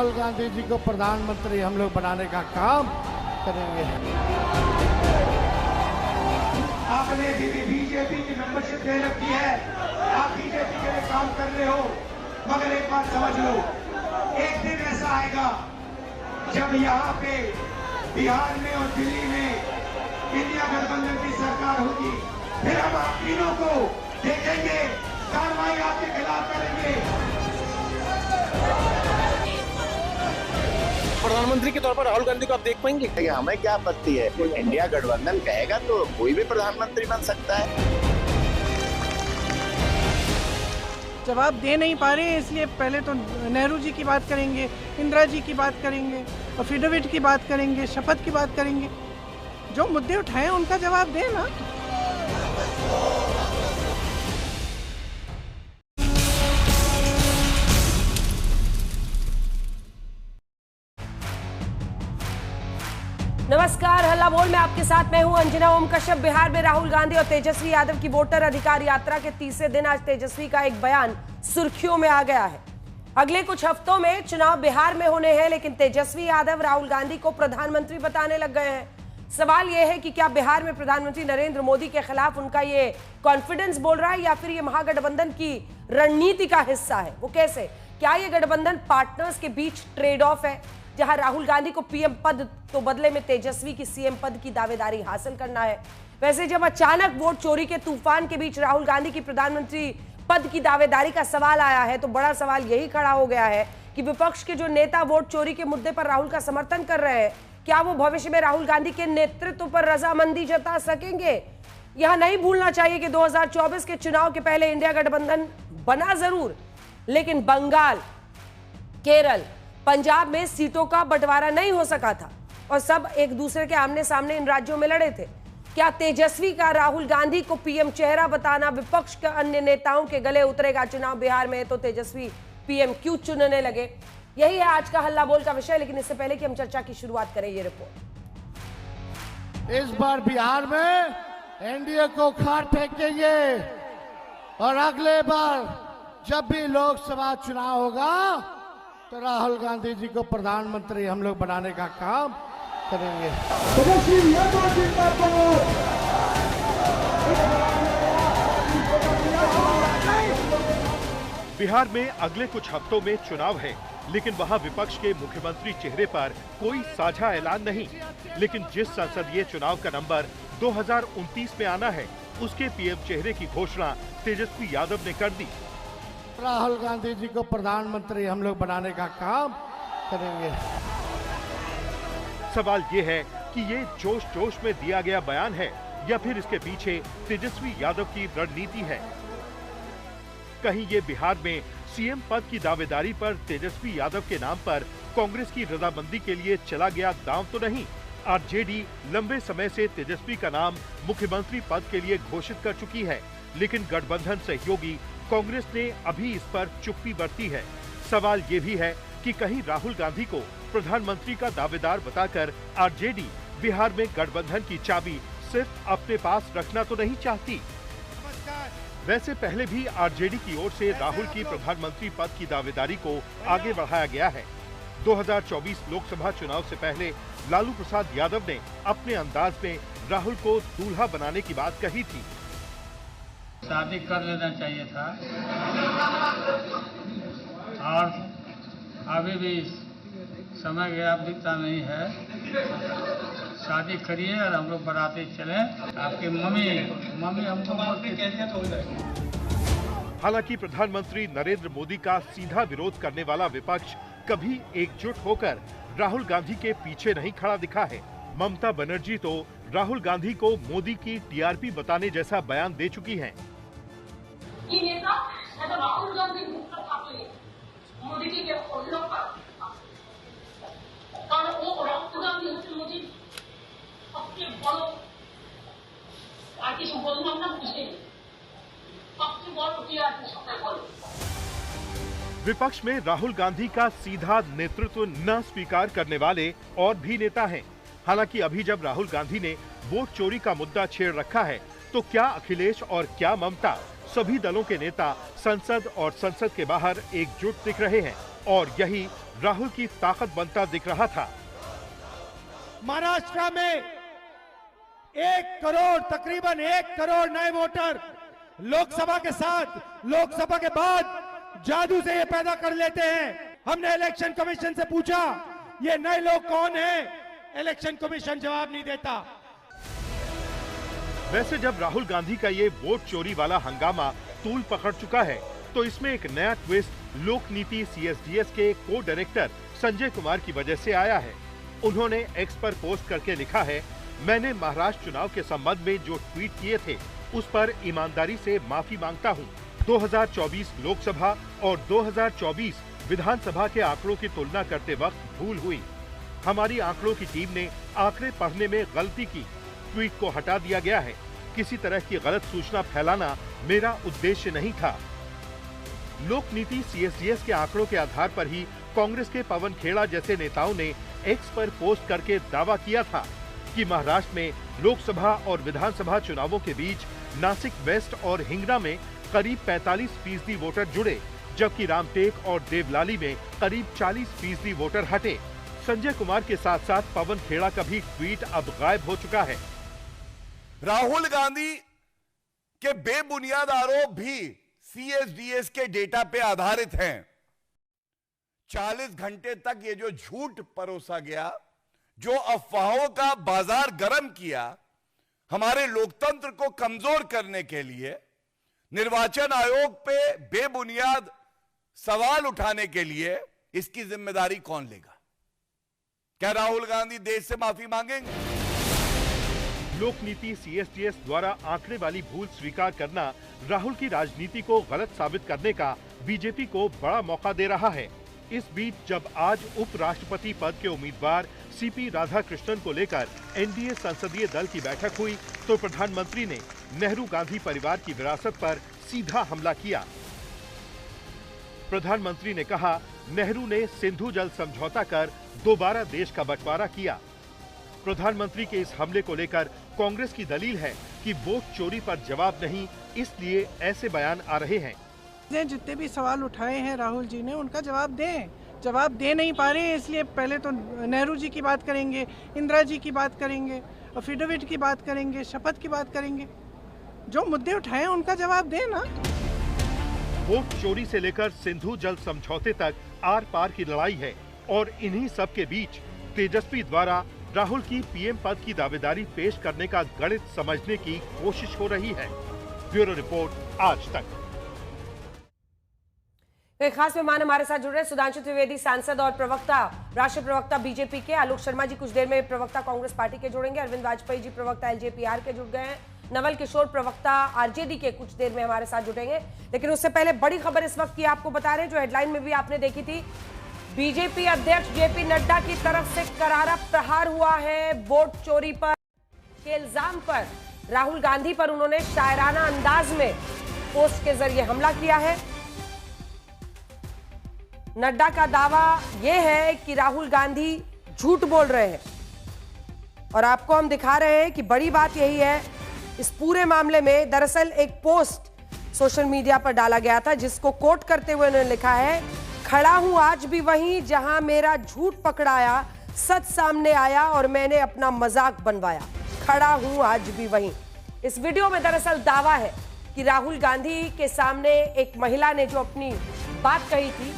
राहुल गांधी जी को प्रधानमंत्री हम लोग बनाने का काम करेंगे। आपने बीजेपी की मेंबरशिप दे रखी है, आप बीजेपी के लिए काम कर रहे हो, मगर एक बात समझ लो, एक दिन ऐसा आएगा जब यहाँ पे बिहार में और दिल्ली में इंडिया गठबंधन की सरकार होगी, फिर हम आप तीनों को देखेंगे, कार्रवाई आपके खिलाफ करेंगे। प्रधानमंत्री के तौर पर राहुल गांधी को आप देख पाएंगे? हमें क्या आपत्ति है, इंडिया गठबंधन कहेगा तो कोई भी प्रधानमंत्री बन सकता है। जवाब दे नहीं पा रहे हैं, इसलिए पहले तो नेहरू जी की बात करेंगे, इंदिरा जी की बात करेंगे, एफिडेविट की बात करेंगे, शपथ की बात करेंगे। जो मुद्दे उठाए उनका जवाब दें ना। नमस्कार, हल्ला बोल में आपके साथ मैं हूं अंजना ओम कश्यप। बिहार में राहुल गांधी और तेजस्वी यादव की वोटर अधिकार यात्रा के तीसरे दिन आज तेजस्वी का एक बयान सुर्खियों में आ गया है। अगले कुछ हफ्तों में चुनाव बिहार में होने हैं, लेकिन तेजस्वी यादव राहुल गांधी को प्रधानमंत्री बताने लग गए हैं। सवाल यह है कि क्या बिहार में प्रधानमंत्री नरेंद्र मोदी के खिलाफ उनका ये कॉन्फिडेंस बोल रहा है या फिर ये महागठबंधन की रणनीति का हिस्सा है? वो कैसे? क्या ये गठबंधन पार्टनर्स के बीच ट्रेड ऑफ है, जहां राहुल गांधी को पीएम पद तो बदले में तेजस्वी की सीएम पद की दावेदारी हासिल करना है? वैसे जब अचानक वोट चोरी के तूफान के बीच राहुल गांधी की प्रधानमंत्री पद की दावेदारी का सवाल आया है, तो बड़ा सवाल यही खड़ा हो गया है कि विपक्ष के जो नेता वोट चोरी के मुद्दे पर राहुल का समर्थन कर रहे हैं, क्या वो भविष्य में राहुल गांधी के नेतृत्व पर रजामंदी जता सकेंगे? यह नहीं भूलना चाहिए कि 2024 के चुनाव के पहले इंडिया गठबंधन बना जरूर, लेकिन बंगाल, केरल, पंजाब में सीटों का बंटवारा नहीं हो सका था और सब एक दूसरे के आमने सामने इन राज्यों में लड़े थे। क्या तेजस्वी का राहुल गांधी को पीएम चेहरा बताना विपक्ष के अन्य नेताओं के गले उतरेगा? चुनाव बिहार में तो तेजस्वी पीएम क्यों चुनने लगे? यही है आज का हल्ला बोल का विषय। लेकिन इससे पहले कि हम चर्चा की शुरुआत करें, ये रिपोर्ट। इस बार बिहार में एनडीए को खाट फेंकेंगे और अगले बार जब भी लोकसभा चुनाव होगा तो राहुल गांधी जी को प्रधानमंत्री हम लोग बनाने का काम करेंगे। बिहार में अगले कुछ हफ्तों में चुनाव है, लेकिन वहां विपक्ष के मुख्यमंत्री चेहरे पर कोई साझा ऐलान नहीं। लेकिन जिस संसदीय चुनाव का नंबर 2029 में आना है, उसके पीएम चेहरे की घोषणा तेजस्वी यादव ने कर दी। राहुल गांधी जी को प्रधानमंत्री हम लोग बनाने का काम करेंगे। सवाल ये है कि ये जोश जोश में दिया गया बयान है या फिर इसके पीछे तेजस्वी यादव की रणनीति है? कहीं ये बिहार में सीएम पद की दावेदारी पर तेजस्वी यादव के नाम पर कांग्रेस की रजामंदी के लिए चला गया दांव तो नहीं? आरजेडी लंबे समय से तेजस्वी का नाम मुख्यमंत्री पद के लिए घोषित कर चुकी है, लेकिन गठबंधन सहयोगी कांग्रेस ने अभी इस पर चुप्पी बरती है। सवाल ये भी है कि कहीं राहुल गांधी को प्रधानमंत्री का दावेदार बताकर आरजेडी बिहार में गठबंधन की चाबी सिर्फ अपने पास रखना तो नहीं चाहती? वैसे पहले भी आरजेडी की ओर से राहुल की प्रधानमंत्री पद की दावेदारी को आगे बढ़ाया गया है। 2024 लोकसभा चुनाव से पहले लालू प्रसाद यादव ने अपने अंदाज में राहुल को दूल्हा बनाने की बात कही थी। शादी कर लेना चाहिए था और अभी भी समय गया बीता नहीं है। शादी करिए और हम लोग बाराती चले। आपकी मम्मी हमको कह दिया तो हो जाएगा। हालांकि प्रधानमंत्री नरेंद्र मोदी का सीधा विरोध करने वाला विपक्ष कभी एकजुट होकर राहुल गांधी के पीछे नहीं खड़ा दिखा है। ममता बनर्जी तो राहुल गांधी को मोदी की टीआरपी बताने जैसा बयान दे चुकी हैं। ये नेता राहुल गांधी मोदी जी के और वो राहुल गांधी मोदी अपने बड़ों पार्टी संबोधन में पूछे सबसे बड़ो टीआरपी सबसे बड़ो। विपक्ष में राहुल गांधी का सीधा नेतृत्व न स्वीकार करने वाले और भी नेता हैं। हालांकि अभी जब राहुल गांधी ने वोट चोरी का मुद्दा छेड़ रखा है, तो क्या अखिलेश और क्या ममता, सभी दलों के नेता संसद और संसद के बाहर एकजुट दिख रहे हैं। और यही राहुल की ताकत बनता दिख रहा था। महाराष्ट्र में 1 करोड़, तकरीबन 1 करोड़ नए वोटर लोकसभा के साथ, लोकसभा के बाद जादू से ये पैदा कर लेते हैं। हमने इलेक्शन कमीशन से पूछा ये नए लोग कौन हैं? इलेक्शन कमीशन जवाब नहीं देता। वैसे जब राहुल गांधी का ये वोट चोरी वाला हंगामा तूल पकड़ चुका है, तो इसमें एक नया ट्विस्ट लोक नीति CSDS के को डायरेक्टर संजय कुमार की वजह से आया है। उन्होंने एक्स पर पोस्ट करके लिखा है, मैंने महाराष्ट्र चुनाव के संबंध में जो ट्वीट किए थे उस पर ईमानदारी से माफी मांगता हूं। 2024 लोकसभा और 2024 विधानसभा के आंकड़ों की तुलना करते वक्त भूल हुई। हमारी आंकड़ों की टीम ने आंकड़े पढ़ने में गलती की। ट्वीट को हटा दिया गया है। किसी तरह की गलत सूचना फैलाना मेरा उद्देश्य नहीं था। लोक नीति CSDS के आंकड़ों के आधार पर ही कांग्रेस के पवन खेड़ा जैसे नेताओं ने एक्स पर पोस्ट करके दावा किया था कि महाराष्ट्र में लोकसभा और विधानसभा चुनावों के बीच नासिक वेस्ट और हिंगना में करीब 45% वोटर जुड़े, जबकि रामटेक और देवलाली में करीब 40% वोटर हटे। संजय कुमार के साथ साथ पवन खेड़ा का भी ट्वीट अब गायब हो चुका है। राहुल गांधी के बेबुनियाद आरोप भी CSDS के डेटा पे आधारित हैं। 40 घंटे तक ये जो झूठ परोसा गया, जो अफवाहों का बाजार गर्म किया, हमारे लोकतंत्र को कमजोर करने के लिए, निर्वाचन आयोग पे बेबुनियाद सवाल उठाने के लिए, इसकी जिम्मेदारी कौन लेगा? क्या राहुल गांधी देश से माफी मांगेंगे? लोक नीति CSDS द्वारा आंकड़े वाली भूल स्वीकार करना राहुल की राजनीति को गलत साबित करने का बीजेपी को बड़ा मौका दे रहा है। इस बीच जब आज उपराष्ट्रपति पद के उम्मीदवार CP राधाकृष्णन को लेकर NDA संसदीय दल की बैठक हुई, तो प्रधानमंत्री ने नेहरू गांधी परिवार की विरासत पर सीधा हमला किया। प्रधानमंत्री ने कहा, नेहरू ने सिंधु जल समझौता कर दोबारा देश का बंटवारा किया। प्रधानमंत्री के इस हमले को लेकर कांग्रेस की दलील है कि वोट चोरी पर जवाब नहीं, इसलिए ऐसे बयान आ रहे हैं। जितने भी सवाल उठाए हैं राहुल जी ने, उनका जवाब दें। जवाब दे नहीं पा रहे हैं, इसलिए पहले तो नेहरू जी की बात करेंगे, इंदिरा जी की बात करेंगे, एफिडेविट की बात करेंगे, शपथ की बात करेंगे। जो मुद्दे उठाए हैं उनका जवाब दें ना। वोट चोरी से लेकर सिंधु जल समझौते तक आर पार की लड़ाई है, और इन्हीं सब के बीच तेजस्वी द्वारा राहुल की PM पद की दावेदारी पेश करने का गणित समझने की कोशिश हो रही है। ब्यूरो रिपोर्ट, आज तक। एक खास मेहमान हमारे साथ जुड़ रहे हैं, सुधांशु त्रिवेदी, सांसद और प्रवक्ता, राष्ट्रीय प्रवक्ता बीजेपी के। आलोक शर्मा जी कुछ देर में प्रवक्ता कांग्रेस पार्टी के जुड़ेंगे। अरविंद वाजपेयी जी प्रवक्ता LJPR के जुड़ गए हैं। नवल किशोर प्रवक्ता RJD के कुछ देर में हमारे साथ जुड़ेंगे। लेकिन उससे पहले बड़ी खबर इस वक्त की आपको बता रहे हैं, जो हेडलाइन में भी आपने देखी थी। बीजेपी अध्यक्ष JP नड्डा की तरफ से करारा प्रहार हुआ है। वोट चोरी पर के इल्जाम पर राहुल गांधी पर उन्होंने शायराना अंदाज में पोस्ट के जरिए हमला किया है। नड्डा का दावा यह है कि राहुल गांधी झूठ बोल रहे हैं, और आपको हम दिखा रहे हैं कि बड़ी बात यही है इस पूरे मामले में। दरअसल एक पोस्ट सोशल मीडिया पर डाला गया था, जिसको कोट करते हुए उन्होंने लिखा है, खड़ा हूं आज भी वहीं जहां मेरा झूठ पकड़ाया, सच सामने आया और मैंने अपना मजाक बनवाया। खड़ा हूं आज भी वहीं। इस वीडियो में दरअसल दावा है कि राहुल गांधी के सामने एक महिला ने जो अपनी बात कही थी,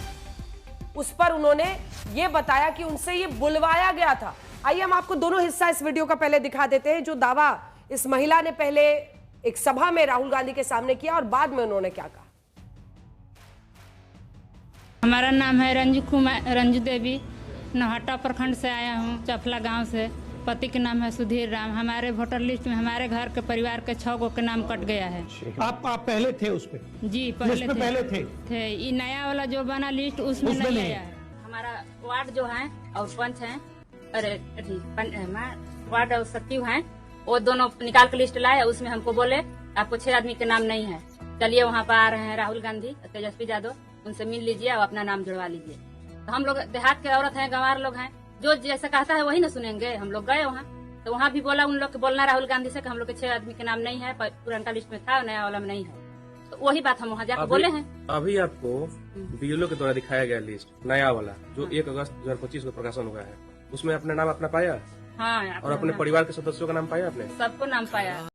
उस पर उन्होंने ये बताया कि उनसे ये बुलवाया गया था। आइए हम आपको दोनों हिस्सा इस वीडियो का पहले दिखा देते हैं, जो दावा इस महिला ने पहले एक सभा में राहुल गांधी के सामने किया और बाद में उन्होंने क्या कहा। हमारा नाम है रंजू देवी, नौहट्टा प्रखंड से आया हूँ, चफला गांव से। पति के नाम है सुधीर राम। हमारे वोटर लिस्ट में हमारे घर के परिवार के 6 गो के नाम कट गया है। आप पहले थे उस पे? जी पहले थे। ये नया वाला जो बना लिस्ट उसमें नहीं आया है। हमारा वार्ड जो है और पंच है, अरे वार्ड और सचिव है, वो दोनों निकाल के लिस्ट लाए। उसमें हमको बोले आपको 6 आदमी के नाम नहीं है, चलिए वहाँ पर आ रहे हैं राहुल गांधी, तेजस्वी यादव, उनसे मिल लीजिए और अपना नाम जुड़वा लीजिए। तो हम लोग देहात के औरत हैं, गंवार लोग हैं, जो जैसा कहता है वही ना सुनेंगे। हम लोग गए वहाँ, तो वहाँ भी बोला उन लोग के बोलना राहुल गांधी से कि हम लोग के 6 आदमी के नाम नहीं है, पुराना लिस्ट में था, नया वाला में नहीं है। तो तो वही बात हम वहाँ जाकर बोले हैं। अभी आपको बीएलओ के द्वारा दिखाया गया लिस्ट नया वाला जो 1 अगस्त 2025 को प्रकाशन हुआ है, उसमें अपना नाम अपना पाया? हाँ, और अपने परिवार के सदस्यों का नाम पाया आपने? सबको नाम पाया।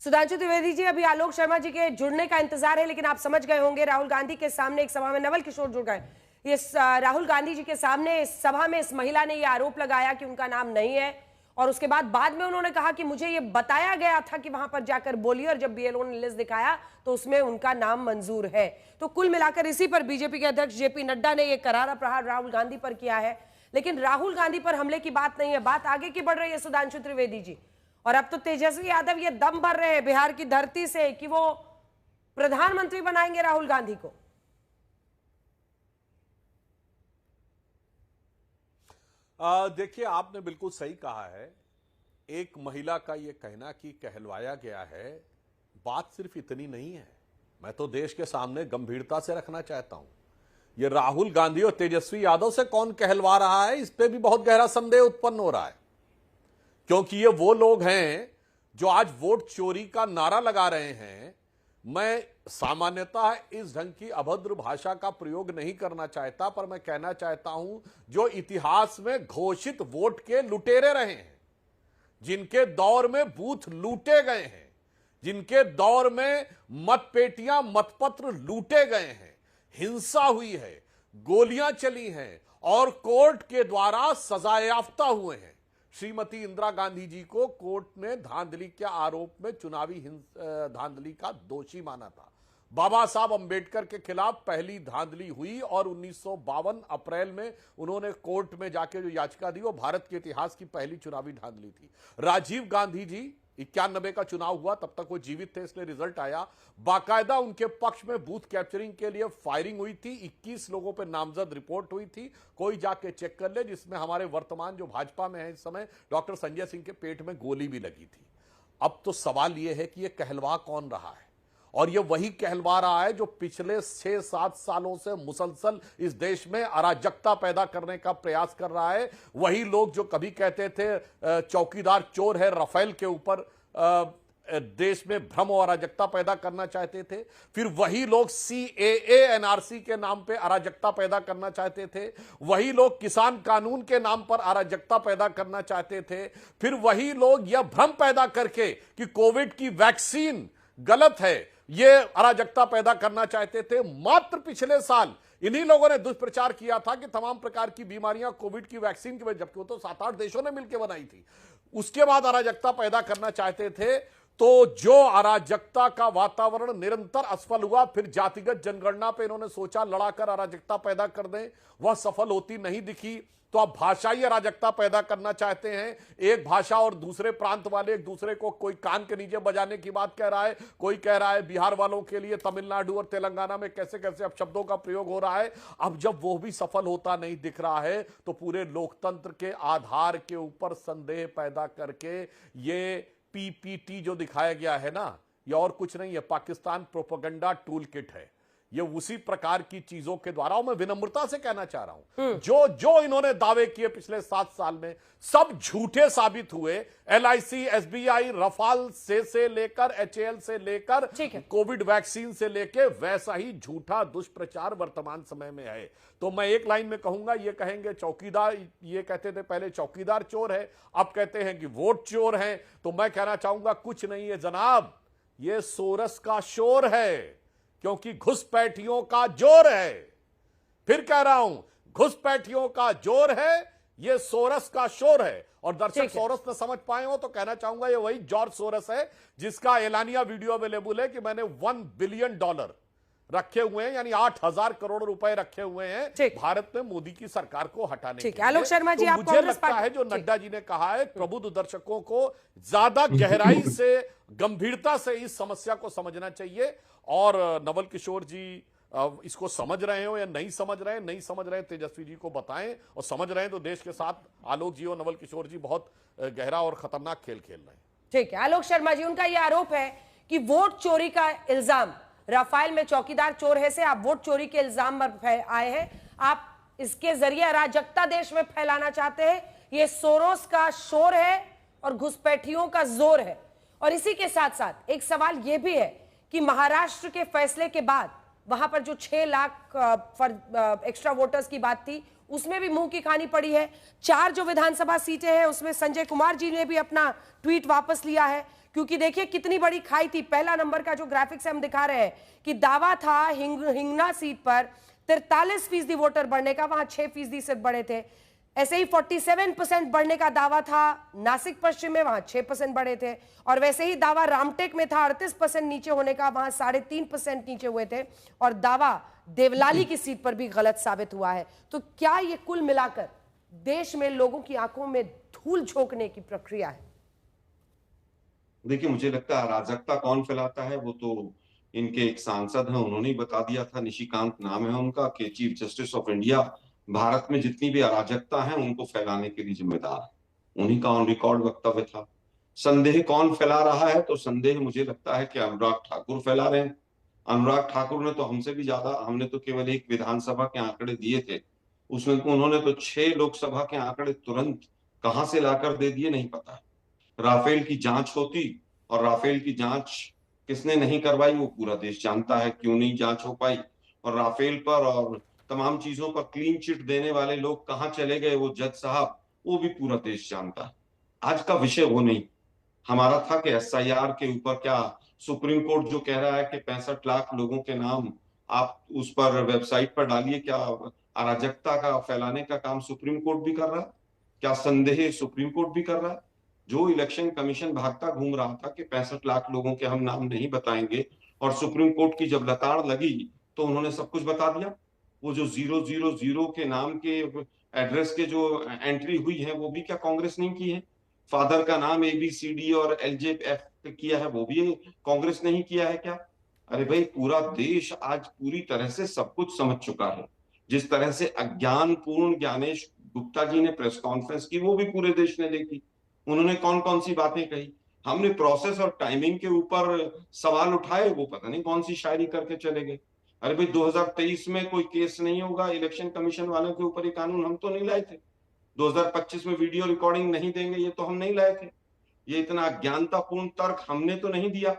सुधांशु त्रिवेदी जी, अभी आलोक शर्मा जी के जुड़ने का इंतजार है, लेकिन आप समझ गए होंगे राहुल गांधी के सामने एक सभा में नवल किशोर जुड़ गए। इस राहुल गांधी जी के सामने इस सभा में इस महिला ने यह आरोप लगाया कि उनका नाम नहीं है, और उसके बाद में उन्होंने कहा कि मुझे ये बताया गया था कि वहां पर जाकर बोलिए, और जब बीएलओ ने लिस्ट दिखाया तो उसमें उनका नाम मंजूर है। तो कुल मिलाकर इसी पर बीजेपी के अध्यक्ष जेपी नड्डा ने यह करारा प्रहार राहुल गांधी पर किया है। लेकिन राहुल गांधी पर हमले की बात नहीं है, बात आगे की बढ़ रही है सुधांशु त्रिवेदी जी। और अब तो तेजस्वी यादव ये दम भर रहे हैं बिहार की धरती से कि वो प्रधानमंत्री बनाएंगे राहुल गांधी को। देखिए, आपने बिल्कुल सही कहा है। एक महिला का यह कहना कि कहलवाया गया है, बात सिर्फ इतनी नहीं है। मैं तो देश के सामने गंभीरता से रखना चाहता हूं, यह राहुल गांधी और तेजस्वी यादव से कौन कहलवा रहा है, इस पे भी बहुत गहरा संदेह उत्पन्न हो रहा है। क्योंकि ये वो लोग हैं जो आज वोट चोरी का नारा लगा रहे हैं। मैं सामान्यतः इस ढंग की अभद्र भाषा का प्रयोग नहीं करना चाहता, पर मैं कहना चाहता हूं जो इतिहास में घोषित वोट के लुटेरे रहे हैं, जिनके दौर में बूथ लूटे गए हैं, जिनके दौर में मतपेटियां मतपत्र लूटे गए हैं, हिंसा हुई है, गोलियां चली हैं और कोर्ट के द्वारा सजायाफ्ता हुए हैं। श्रीमती इंदिरा गांधी जी को कोर्ट ने धांधली के आरोप में चुनावी धांधली का दोषी माना था। बाबा साहब अंबेडकर के खिलाफ पहली धांधली हुई और 1952 अप्रैल में उन्होंने कोर्ट में जाके जो याचिका दी वो भारत के इतिहास की पहली चुनावी धांधली थी। राजीव गांधी जी 91 का चुनाव हुआ, तब तक वो जीवित थे इसलिए रिजल्ट आया, बाकायदा उनके पक्ष में बूथ कैप्चरिंग के लिए फायरिंग हुई थी। 21 लोगों पर नामजद रिपोर्ट हुई थी, कोई जाके चेक कर ले, जिसमें हमारे वर्तमान जो भाजपा में है इस समय डॉक्टर संजय सिंह के पेट में गोली भी लगी थी। अब तो सवाल यह है कि यह कहलवा कौन रहा है, और यह वही कहलवा रहा है जो पिछले 6-7 सालों से मुसलसल इस देश में अराजकता पैदा करने का प्रयास कर रहा है। वही लोग जो कभी कहते थे चौकीदार चोर है, राफेल के ऊपर देश में भ्रम और अराजकता पैदा करना चाहते थे। फिर वही लोग CAA NRC के नाम पे अराजकता पैदा करना चाहते थे। वही लोग किसान कानून के नाम पर अराजकता पैदा करना चाहते थे। फिर वही लोग यह भ्रम पैदा करके कि कोविड की वैक्सीन गलत है, यह अराजकता पैदा करना चाहते थे। मात्र पिछले साल इन्हीं लोगों ने दुष्प्रचार किया था कि तमाम प्रकार की बीमारियां कोविड की वैक्सीन की वजह, जबकि वो तो 7-8 देशों ने मिलकर बनाई थी। उसके बाद अराजकता पैदा करना चाहते थे। तो जो अराजकता का वातावरण निरंतर असफल हुआ, फिर जातिगत जनगणना पे इन्होंने सोचा लड़ाकर अराजकता पैदा कर दें, वह सफल होती नहीं दिखी। तो अब भाषाई अराजकता पैदा करना चाहते हैं। एक भाषा और दूसरे प्रांत वाले एक दूसरे को कोई कान के नीचे बजाने की बात कह रहा है, कोई कह रहा है बिहार वालों के लिए तमिलनाडु और तेलंगाना में कैसे कैसे अब शब्दों का प्रयोग हो रहा है। अब जब वो भी सफल होता नहीं दिख रहा है तो पूरे लोकतंत्र के आधार के ऊपर संदेह पैदा करके ये PPT जो दिखाया गया है ना, ये और कुछ नहीं है, पाकिस्तान प्रोपेगेंडा टूल किट है। ये उसी प्रकार की चीजों के द्वारा, और मैं विनम्रता से कहना चाह रहा हूं, जो इन्होंने दावे किए पिछले 7 साल में सब झूठे साबित हुए। LIC, SBI, रफाल से लेकर HAL से लेकर कोविड वैक्सीन से लेकर वैसा ही झूठा दुष्प्रचार वर्तमान समय में है। तो मैं एक लाइन में कहूंगा, ये कहेंगे चौकीदार, ये कहते थे पहले चौकीदार चोर है, अब कहते हैं कि वोट चोर है। तो मैं कहना चाहूंगा कुछ नहीं है जनाब, ये सोरस का शोर है, क्योंकि घुसपैठियों का जोर है। फिर कह रहा हूं, घुसपैठियों का जोर है, ये सोरस का शोर है। और दर्शक सोरस न समझ पाए हो तो कहना चाहूंगा ये वही जॉर्ज सोरस है जिसका एलानिया वीडियो अवेलेबल है कि मैंने $1 बिलियन रखे हुए हैं, यानी 8,000 करोड़ रुपए रखे हुए हैं भारत में मोदी की सरकार को हटाने के लिए। आलोक शर्मा जी, तो मुझे लगता है जो नड्डा जी ने कहा है, प्रबुद्ध दर्शकों को ज्यादा गहराई से, गंभीरता से इस समस्या को समझना चाहिए। और नवल किशोर जी इसको समझ रहे हो या नहीं समझ रहे हैं, नहीं समझ रहे हैं तेजस्वी जी को बताएं, और समझ रहे हैं तो देश के साथ आलोक जी और नवल किशोर जी बहुत गहरा और खतरनाक खेल खेल रहे हैं। ठीक है, आलोक शर्मा जी, उनका यह आरोप है कि वोट चोरी का इल्जाम, राफेल में चौकीदार चोर है से आप वोट चोरी के इल्जाम पर आए हैं, आप इसके जरिए अराजकता देश में फैलाना चाहते हैं। यह सोरोस का शोर है और घुसपैठियों का जोर है। और इसी के साथ साथ एक सवाल यह भी है कि महाराष्ट्र के फैसले के बाद वहां पर जो 6 लाख एक्स्ट्रा वोटर्स की बात थी, उसमें भी मुंह की खानी पड़ी है। 4 जो विधानसभा सीटें हैं उसमें संजय कुमार जी ने भी अपना ट्वीट वापस लिया है, क्योंकि देखिए कितनी बड़ी खाई थी। पहला नंबर का जो ग्राफिक्स हम दिखा रहे हैं कि दावा था हिंगना सीट पर 43% वोटर बढ़ने का, वहां 6% सिर्फ बढ़े थे। ऐसे ही 47% बढ़ने का दावा था नासिक पश्चिम में, वहां 6% बढ़े थे। और वैसे ही दावा रामटेक में था 38% नीचे होने का, वहां 3.5% नीचे हुए थे। और दावा देवलाली की सीट पर भी गलत साबित हुआ है। तो क्या ये कुल मिलाकर देश में लोगों की आंखों में धूल झोंकने की प्रक्रिया है? देखिए, मुझे लगता है अराजकता कौन फैलाता है वो तो इनके एक सांसद हैं, उन्होंने ही बता दिया था, निशिकांत नाम है उनका, कि chief justice of India Bharat में जितनी भी अराजकता है उनको फैलाने के लिए जिम्मेदार है। उन्हीं का ऑन रिकॉर्ड वक्तव्य था। संदेह कौन फैला रहा है? तो संदेह मुझे लगता है कि अनुराग ठाकुर फैला रहे हैं। अनुराग ठाकुर ने तो हमसे भी ज्यादा, हमने तो केवल एक विधानसभा के आंकड़े दिए थे, उसमें उन्होंने तो 6 लोकसभा के आंकड़े तुरंत कहां से लाकर दे दिए नहीं पता। राफेल की जांच होती, और राफेल की जांच किसने नहीं करवाई वो पूरा देश जानता है, क्यों नहीं जांच हो पाई। और राफेल पर और तमाम चीजों पर क्लीन चिट देने वाले लोग कहां चले गए, वो जज साहब, वो भी पूरा देश जानता है। आज का विषय वो नहीं। हमारा था कि SIR के ऊपर क्या सुप्रीम कोर्ट जो कह रहा है कि 65 लाख लोगों के नाम आप उस पर वेबसाइट पर डालिए, क्या अराजकता का फैलाने का काम सुप्रीम कोर्ट भी कर रहा है? क्या संदेह सुप्रीम कोर्ट भी कर रहा है? जो इलेक्शन कमीशन भागता घूम रहा था कि 65 लाख लोगों के हम नाम नहीं बताएंगे, और सुप्रीम कोर्ट की जब लताड़ लगी तो उन्होंने सब कुछ बता दिया। वो जो 000 के नाम के एड्रेस के जो एंट्री हुई है वो भी क्या कांग्रेस नहीं की है? फादर का नाम ABCD और LJF किया है, वो भी कांग्रेस नहीं किया है क्या? अरे भाई, पूरा देश आज पूरी तरह से सब कुछ समझ चुका है। जिस तरह से अज्ञानपूर्ण ज्ञानेश गुप्ता जी ने प्रेस कॉन्फ्रेंस की, वो भी पूरे देश ने देखी। उन्होंने कौन कौन सी बातें कही। हमने प्रोसेस और टाइमिंग के ऊपर सवाल उठाए, वो पता नहीं कौन सी शायरी करके चले गए। अरे भाई, 2023 में कोई केस नहीं होगा इलेक्शन कमीशन वालों के ऊपर, ये कानून हम तो नहीं लाए थे। 2025 में वीडियो रिकॉर्डिंग नहीं देंगे, ये तो हम नहीं लाए थे। ये इतना अज्ञानतापूर्ण तर्क हमने तो नहीं दिया।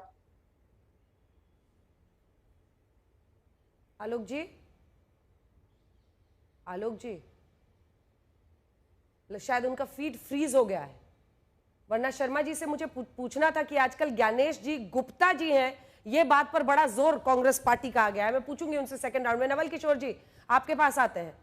आलोक जी, आलोक जी, शायद उनका फीड फ्रीज हो गया है, वरना शर्मा जी से मुझे पूछना था कि आजकल ज्ञानेश जी गुप्ता जी हैं, ये बात पर बड़ा जोर कांग्रेस पार्टी का आ गया है। मैं पूछूंगी उनसे सेकंड राउंड में। नवल किशोर जी, आपके पास आते हैं।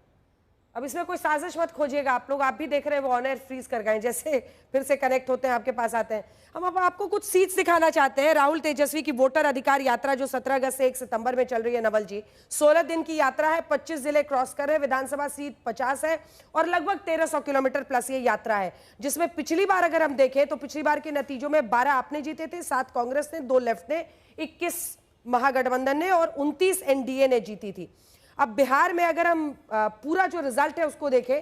अब इसमें कोई साजिश मत खोजिएगा आप लोग, आप भी देख रहे हैं वो ऑन एयर फ्रीज कर गए, जैसे फिर से कनेक्ट होते हैं आपके पास आते हैं। हम अब आपको कुछ सीट्स दिखाना चाहते हैं। राहुल तेजस्वी की वोटर अधिकार यात्रा जो 17 अगस्त से 1 सितंबर में चल रही है, नवल जी, 16 दिन की यात्रा है, 25 जिले क्रॉस कर रहे हैं, विधानसभा सीट 50 है और लगभग 1300 किलोमीटर प्लस ये यात्रा है, जिसमें पिछली बार अगर हम देखें तो पिछली बार के नतीजों में 12 आपने जीते थे, 7 कांग्रेस ने, 2 लेफ्ट ने, 21 महागठबंधन ने और 29 NDA ने जीती थी। अब बिहार में अगर हम पूरा जो रिजल्ट है उसको देखें,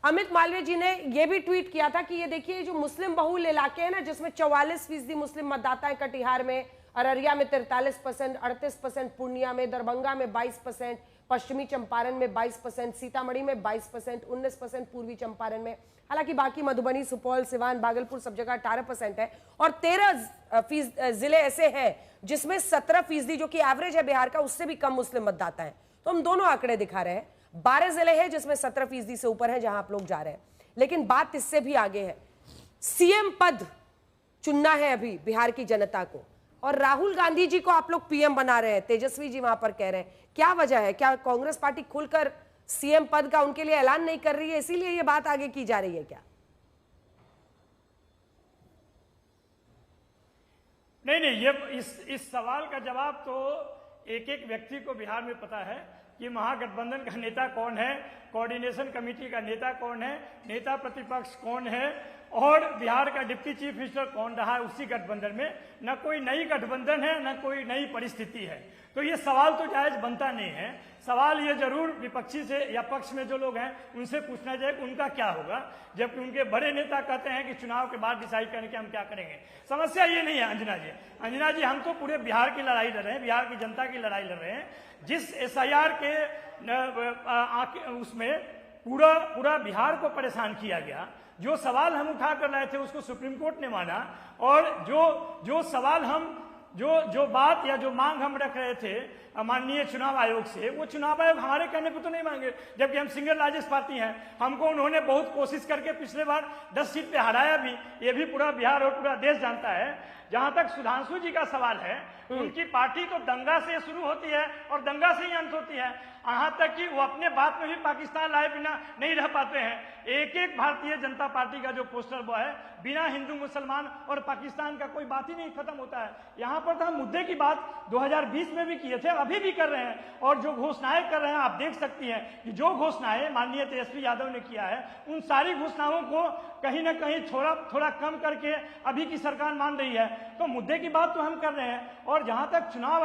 अमित मालवीय जी ने यह भी ट्वीट किया था कि ये देखिए जो मुस्लिम बहुल इलाके हैं ना, जिसमें 44% मुस्लिम मतदाता है, कटिहार में, अररिया में 43%, 38% पूर्णिया में, दरभंगा में 22%, पश्चिमी चंपारण में 22%, सीतामढ़ी में 22%, 19% पूर्वी चंपारण में, हालांकि बाकी मधुबनी, सुपौल, सिवान, भागलपुर सब जगह 18% है, और 13 जिले ऐसे हैं जिसमें 17% जो कि एवरेज है बिहार का, उससे भी कम मुस्लिम मतदाता है। तो हम दोनों आंकड़े दिखा रहे हैं। 12 जिले हैं जिसमें 17% से ऊपर है जहां आप लोग जा रहे हैं, लेकिन बात इससे भी आगे है। सीएम पद चुनना है अभी बिहार की जनता को, और राहुल गांधी जी को आप लोग पीएम बना रहे हैं, तेजस्वी जी वहां पर कह रहे हैं। क्या वजह है? क्या कांग्रेस पार्टी खुलकर सीएम पद का उनके लिए ऐलान नहीं कर रही है, इसीलिए ये बात आगे की जा रही है क्या? नहीं, ये इस सवाल का जवाब तो एक एक व्यक्ति को बिहार में पता है कि महागठबंधन का नेता कौन है, कोऑर्डिनेशन कमेटी का नेता कौन है, नेता प्रतिपक्ष कौन है, और बिहार का डिप्टी चीफ मिनिस्टर कौन रहा है उसी गठबंधन में। न कोई नई गठबंधन है, न कोई नई परिस्थिति है, तो ये सवाल तो जायज बनता नहीं है। सवाल ये जरूर विपक्षी से या पक्ष में जो लोग हैं उनसे पूछना चाहिए कि उनका क्या होगा, जबकि उनके बड़े नेता कहते हैं कि चुनाव के बाद डिसाइड करें कि हम क्या करेंगे। समस्या ये नहीं है अंजना जी, हम तो पूरे बिहार की लड़ाई लड़ रहे हैं, बिहार की जनता की लड़ाई लड़ रहे हैं। जिस SIR के उसमें पूरा बिहार को परेशान किया गया। जो सवाल हम उठा कर लाए थे उसको सुप्रीम कोर्ट ने माना, और जो सवाल हम जो बात या जो मांग हम रख रहे थे माननीय चुनाव आयोग से, वो चुनाव आयोग हमारे कहने पे तो नहीं मांगे, जबकि हम सिंगल लार्जेस्ट पार्टी हैं। हमको उन्होंने बहुत कोशिश करके पिछले बार 10 सीट पे हराया भी, ये भी पूरा बिहार और पूरा देश जानता है। जहां तक सुधांशु जी का सवाल है, उनकी पार्टी तो दंगा से शुरू होती है और दंगा से ही अंत होती है, यहाँ तक कि वो अपने बात में भी पाकिस्तान लाए बिना नहीं रह पाते हैं। एक भारतीय जनता पार्टी का जो पोस्टर बॉय है, बिना हिंदू मुसलमान और पाकिस्तान का कोई बात ही नहीं खत्म होता है। यहाँ पर तो हम मुद्दे की बात 2020 में भी किए थे, अभी भी कर रहे हैं, और जो घोषणाएं कर रहे हैं आप देख सकती हैं कि जो घोषणाएं माननीय तेजस्वी यादव ने किया है, उन सारी घोषणाओं को कहीं ना कहीं थोड़ा कम करके अभी की सरकार मान रही है। तो मुद्दे की बात तो हम कर रहे हैं। और जहां तक चुनाव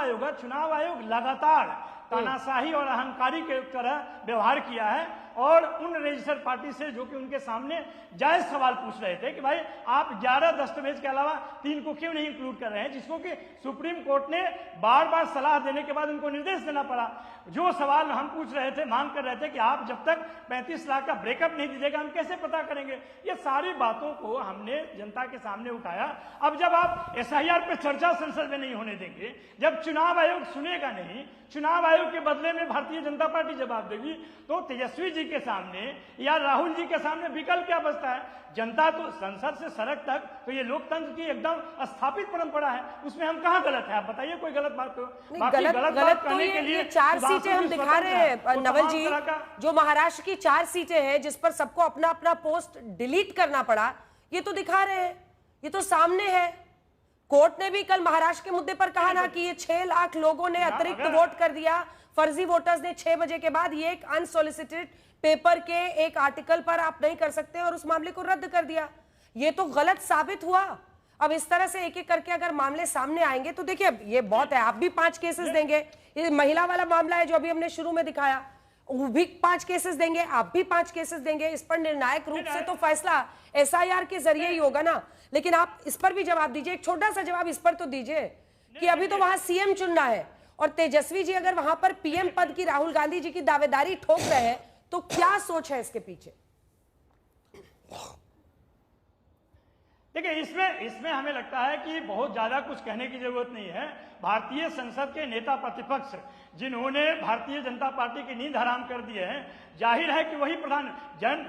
आयोग लगातार तानाशाही और अहंकारी के तरह व्यवहार किया है, और उन रजिस्टर्ड पार्टी से जो कि उनके सामने जायज सवाल पूछ रहे थे कि भाई आप 11 दस्तावेज के अलावा 3 को क्यों नहीं इंक्लूड कर रहे हैं, जिसको कि सुप्रीम कोर्ट ने बार सलाह देने के बाद उनको निर्देश देना पड़ा। जो सवाल हम पूछ रहे थे, मांग कर रहे थे कि आप जब तक 35 लाख का ब्रेकअप नहीं दीजिएगा हम कैसे पता करेंगे, ये सारी बातों को हमने जनता के सामने उठाया। अब जब आप SIR पे चर्चा संसद में नहीं होने देंगे, जब चुनाव आयोग सुनेगा नहीं, चुनाव आयोग के बदले में भारतीय जनता पार्टी जवाब देगी, तो तेजस्वी जी के सामने या राहुल जी के सामने विकल्प क्या बचता है? जनता तो संसद से सड़क तक, तो ये लोकतंत्र की एकदम स्थापित परंपरा है, उसमें हम कहाँ गलत है? आप बताइए कोई गलत बात तो। गलत तो ये 4 सीटें हम दिखा रहे हैं नवल जी, जो महाराष्ट्र की 4 सीटें हैं जिस पर सबको अपना अपना पोस्ट डिलीट करना पड़ा, ये तो दिखा रहे हैं, ये तो सामने है। कोर्ट ने भी कल महाराष्ट्र के मुद्दे पर कहा ना कि ये 6 लाख लोगों ने अतिरिक्त वोट कर दिया, फर्जी वोटर्स ने 6 बजे के बाद, ये एक अनसोलिसिटेड पेपर के एक आर्टिकल पर आप नहीं कर सकते और उस मामले को रद्द कर दिया। ये तो गलत साबित हुआ। अब इस तरह से एक एक करके अगर मामले सामने आएंगे तो देखिए ये बहुत है, आप भी 5 केसेस देंगे, ये महिला वाला मामला है जो अभी हमने शुरू में दिखाया, वो भी 5 केसेस देंगे, आप भी 5 केसेस देंगे। इस पर निर्णायक रूप से तो फैसला SIR के जरिए ही होगा ना, लेकिन आप इस पर भी जवाब दीजिए, एक छोटा सा जवाब इस पर तो दीजिए कि अभी तो वहां CM चुनना है, और तेजस्वी जी अगर वहां पर PM पद की राहुल गांधी जी की दावेदारी ठोक रहे हैं तो क्या सोच है इसके पीछे? देखिए, इसमें हमें लगता है कि बहुत ज्यादा कुछ कहने की जरूरत नहीं है। भारतीय संसद के नेता प्रतिपक्ष जिन्होंने भारतीय जनता पार्टी की नींद हराम कर दी है, जाहिर है कि वही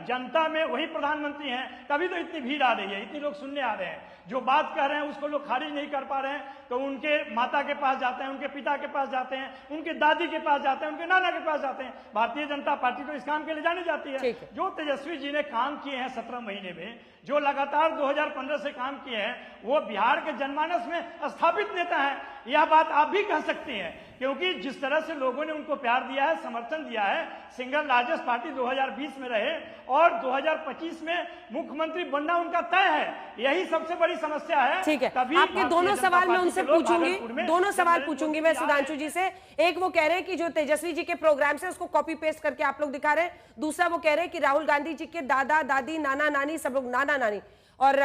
जनता में वही प्रधानमंत्री हैं, तभी तो इतनी भीड़ आ रही है, इतने लोग सुनने आ रहे हैं। जो बात कह रहे हैं उसको लोग खारिज नहीं कर पा रहे हैं, तो उनके माता के पास जाते हैं, उनके पिता के पास जाते हैं, उनके दादी के पास जाते हैं, उनके नाना के पास जाते हैं। भारतीय जनता पार्टी तो इस काम के लिए जानी जाती है। जो तेजस्वी जी ने काम किए हैं 17 महीने में, जो लगातार 2015 से काम किए हैं, वो बिहार के जनमानस में स्थापित नेता है। यह बात आप भी कह सकते हैं, क्योंकि जिस तरह से लोगों ने उनको प्यार दिया है, समर्थन दिया है, सिंगल लार्जेस्ट पार्टी 2020 में रहे और 2025 में मुख्यमंत्री बनना उनका तय है। यही सबसे बड़ी समस्या है। ठीक है, आपके दोनों सवाल मैं उनसे पूछूंगी, दोनों सवाल पूछूंगी मैं सुधांशु जी से। एक वो कह रहे हैं कि जो तेजस्वी जी के प्रोग्राम से उसको कॉपी पेस्ट करके आप लोग दिखा रहे हैं, दूसरा वो कह रहे हैं कि राहुल गांधी जी के दादा दादी नाना नानी सब लोग, नाना नानी और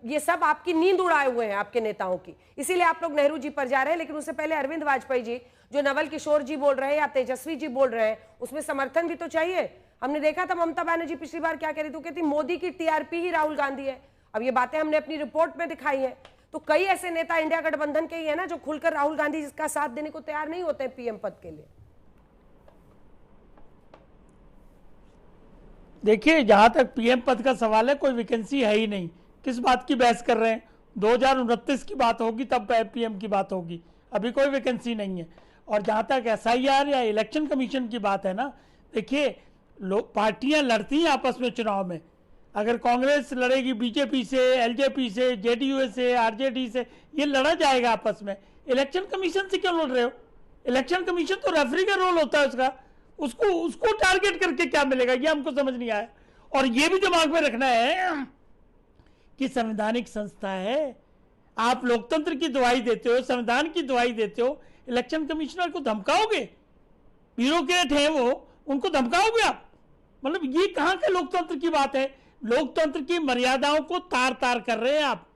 ये सब आपकी नींद उड़ाए हुए हैं आपके नेताओं की, इसीलिए आप लोग नेहरू जी पर जा रहे हैं। लेकिन उससे पहले अरविंद वाजपेयी जी, जो नवल किशोर जी बोल रहे हैं या तेजस्वी जी बोल रहे हैं, उसमें समर्थन भी तो चाहिए। हमने देखा था ममता बनर्जी पिछली बार क्या कह रही थी, कहती मोदी की TRP ही राहुल गांधी है। अब ये बातें हमने अपनी रिपोर्ट में दिखाई है। तो कई ऐसे नेता इंडिया गठबंधन के ही है ना जो खुलकर राहुल गांधी जी का साथ देने को तैयार नहीं होते PM पद के लिए। देखिए, जहां तक PM पद का सवाल है, कोई वैकेंसी है ही नहीं, किस बात की बहस कर रहे हैं? 2029 की बात होगी तब PM की बात होगी, अभी कोई वैकेंसी नहीं है। और जहां तक SIR या इलेक्शन कमीशन की बात है ना, देखिए लोग पार्टियां लड़ती हैं आपस में चुनाव में। अगर कांग्रेस लड़ेगी BJP से, LJP से, JDU से, RJD से, ये लड़ा जाएगा आपस में। इलेक्शन कमीशन से क्यों लड़ रहे हो? इलेक्शन कमीशन तो रेफरी का रोल होता है उसका, उसको टारगेट करके क्या मिलेगा, ये हमको समझ नहीं आया। और ये भी दिमाग में रखना है कि संवैधानिक संस्था है, आप लोकतंत्र की दुहाई देते हो, संविधान की दुहाई देते हो, इलेक्शन कमिश्नर को धमकाओगे? ब्यूरोक्रेट है वो, उनको धमकाओगे आप? मतलब ये कहां के लोकतंत्र की बात है? लोकतंत्र की मर्यादाओं को तार तार कर रहे हैं आप।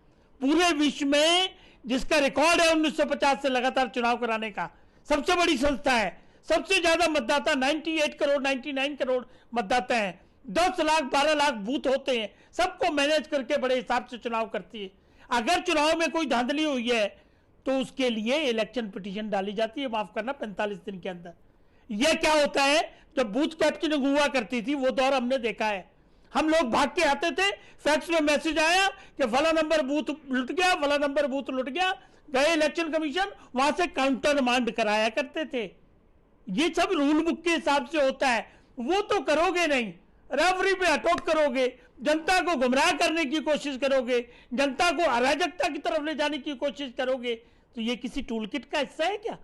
पूरे विश्व में जिसका रिकॉर्ड है 1950 से लगातार चुनाव कराने का, सबसे बड़ी संस्था है, सबसे ज्यादा मतदाता 98 करोड़ 99 करोड़ मतदाता हैं, 10 लाख 12 लाख बूथ होते हैं, सबको मैनेज करके बड़े हिसाब से चुनाव करती है। अगर चुनाव में कोई धांधली हुई है तो उसके लिए इलेक्शन पिटीशन डाली जाती है, माफ करना 45 दिन के अंदर। यह क्या होता है, जब बूथ कैप्चरिंग हुआ करती थी वो दौर हमने देखा है, हम लोग भाग के आते थे, फैक्स में मैसेज आया कि फला नंबर बूथ लुट गया, फला नंबर बूथ लुट गया, गए इलेक्शन कमीशन, वहां से काउंटर मांड कराया करते थे। ये सब रूल बुक के हिसाब से होता है, वो तो करोगे नहीं, रेफरी पे अटॉक करोगे, जनता को गुमराह करने की कोशिश करोगे, जनता को अराजकता की तरफ ले जाने की कोशिश करोगे, तो ये किसी टूल किट का हिस्सा है क्या?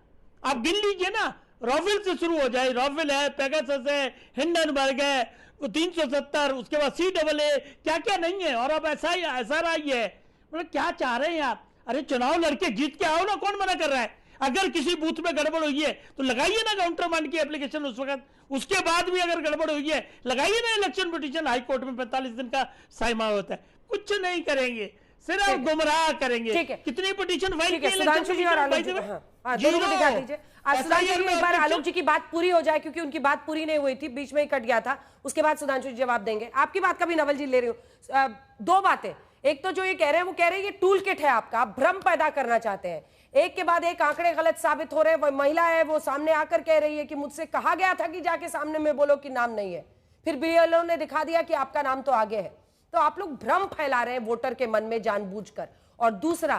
आप गिन लीजिए ना, रॉफेल से शुरू हो जाए, रॉफेल है, पेगासस है, हिंडनबर्ग है, 370, उसके बाद CAA, क्या क्या नहीं है, और अब SRI है। मतलब क्या चाह रहे हैं आप? अरे चुनाव लड़के जीत के आओ ना, कौन मना कर रहा है? अगर किसी बूथ में गड़बड़ हुई है तो लगाइए ना काउंटरमांड की एप्लीकेशन उस वक्त, उसके बाद भी अगर गड़बड़ हुई है लगाइए ना इलेक्शन पिटीशन। हाई कोर्ट में 45 दिन का साइमा होता है, कुछ नहीं करेंगे, सिर्फ गुमराह करेंगे। कितनी पिटीशन फाइल की? सुधांशु जी और आलोक जी, दोनों को दिखा दीजिए। सुधांशु जी, एक बार आलोक जी की बात पूरी हो जाए, क्योंकि उनकी बात पूरी नहीं हुई थी, बीच में ही कट गया था, उसके बाद सुधांशु जी जवाब देंगे। आपकी बात का भी नवल जी ले रही हूँ। दो बातें, एक तो जो ये कह रहे हैं, वो कह रहे हैं ये टूल किट है आपका, आप भ्रम पैदा करना चाहते हैं, एक के बाद एक आंकड़े गलत साबित हो रहे हैं। वो महिला है, वो सामने आकर कह रही है कि मुझसे कहा गया था कि जाके सामने में बोलो कि नाम नहीं है, फिर BLO ने दिखा दिया कि आपका नाम तो आगे है। तो आप लोग भ्रम फैला रहे हैं वोटर के मन में जानबूझकर। और दूसरा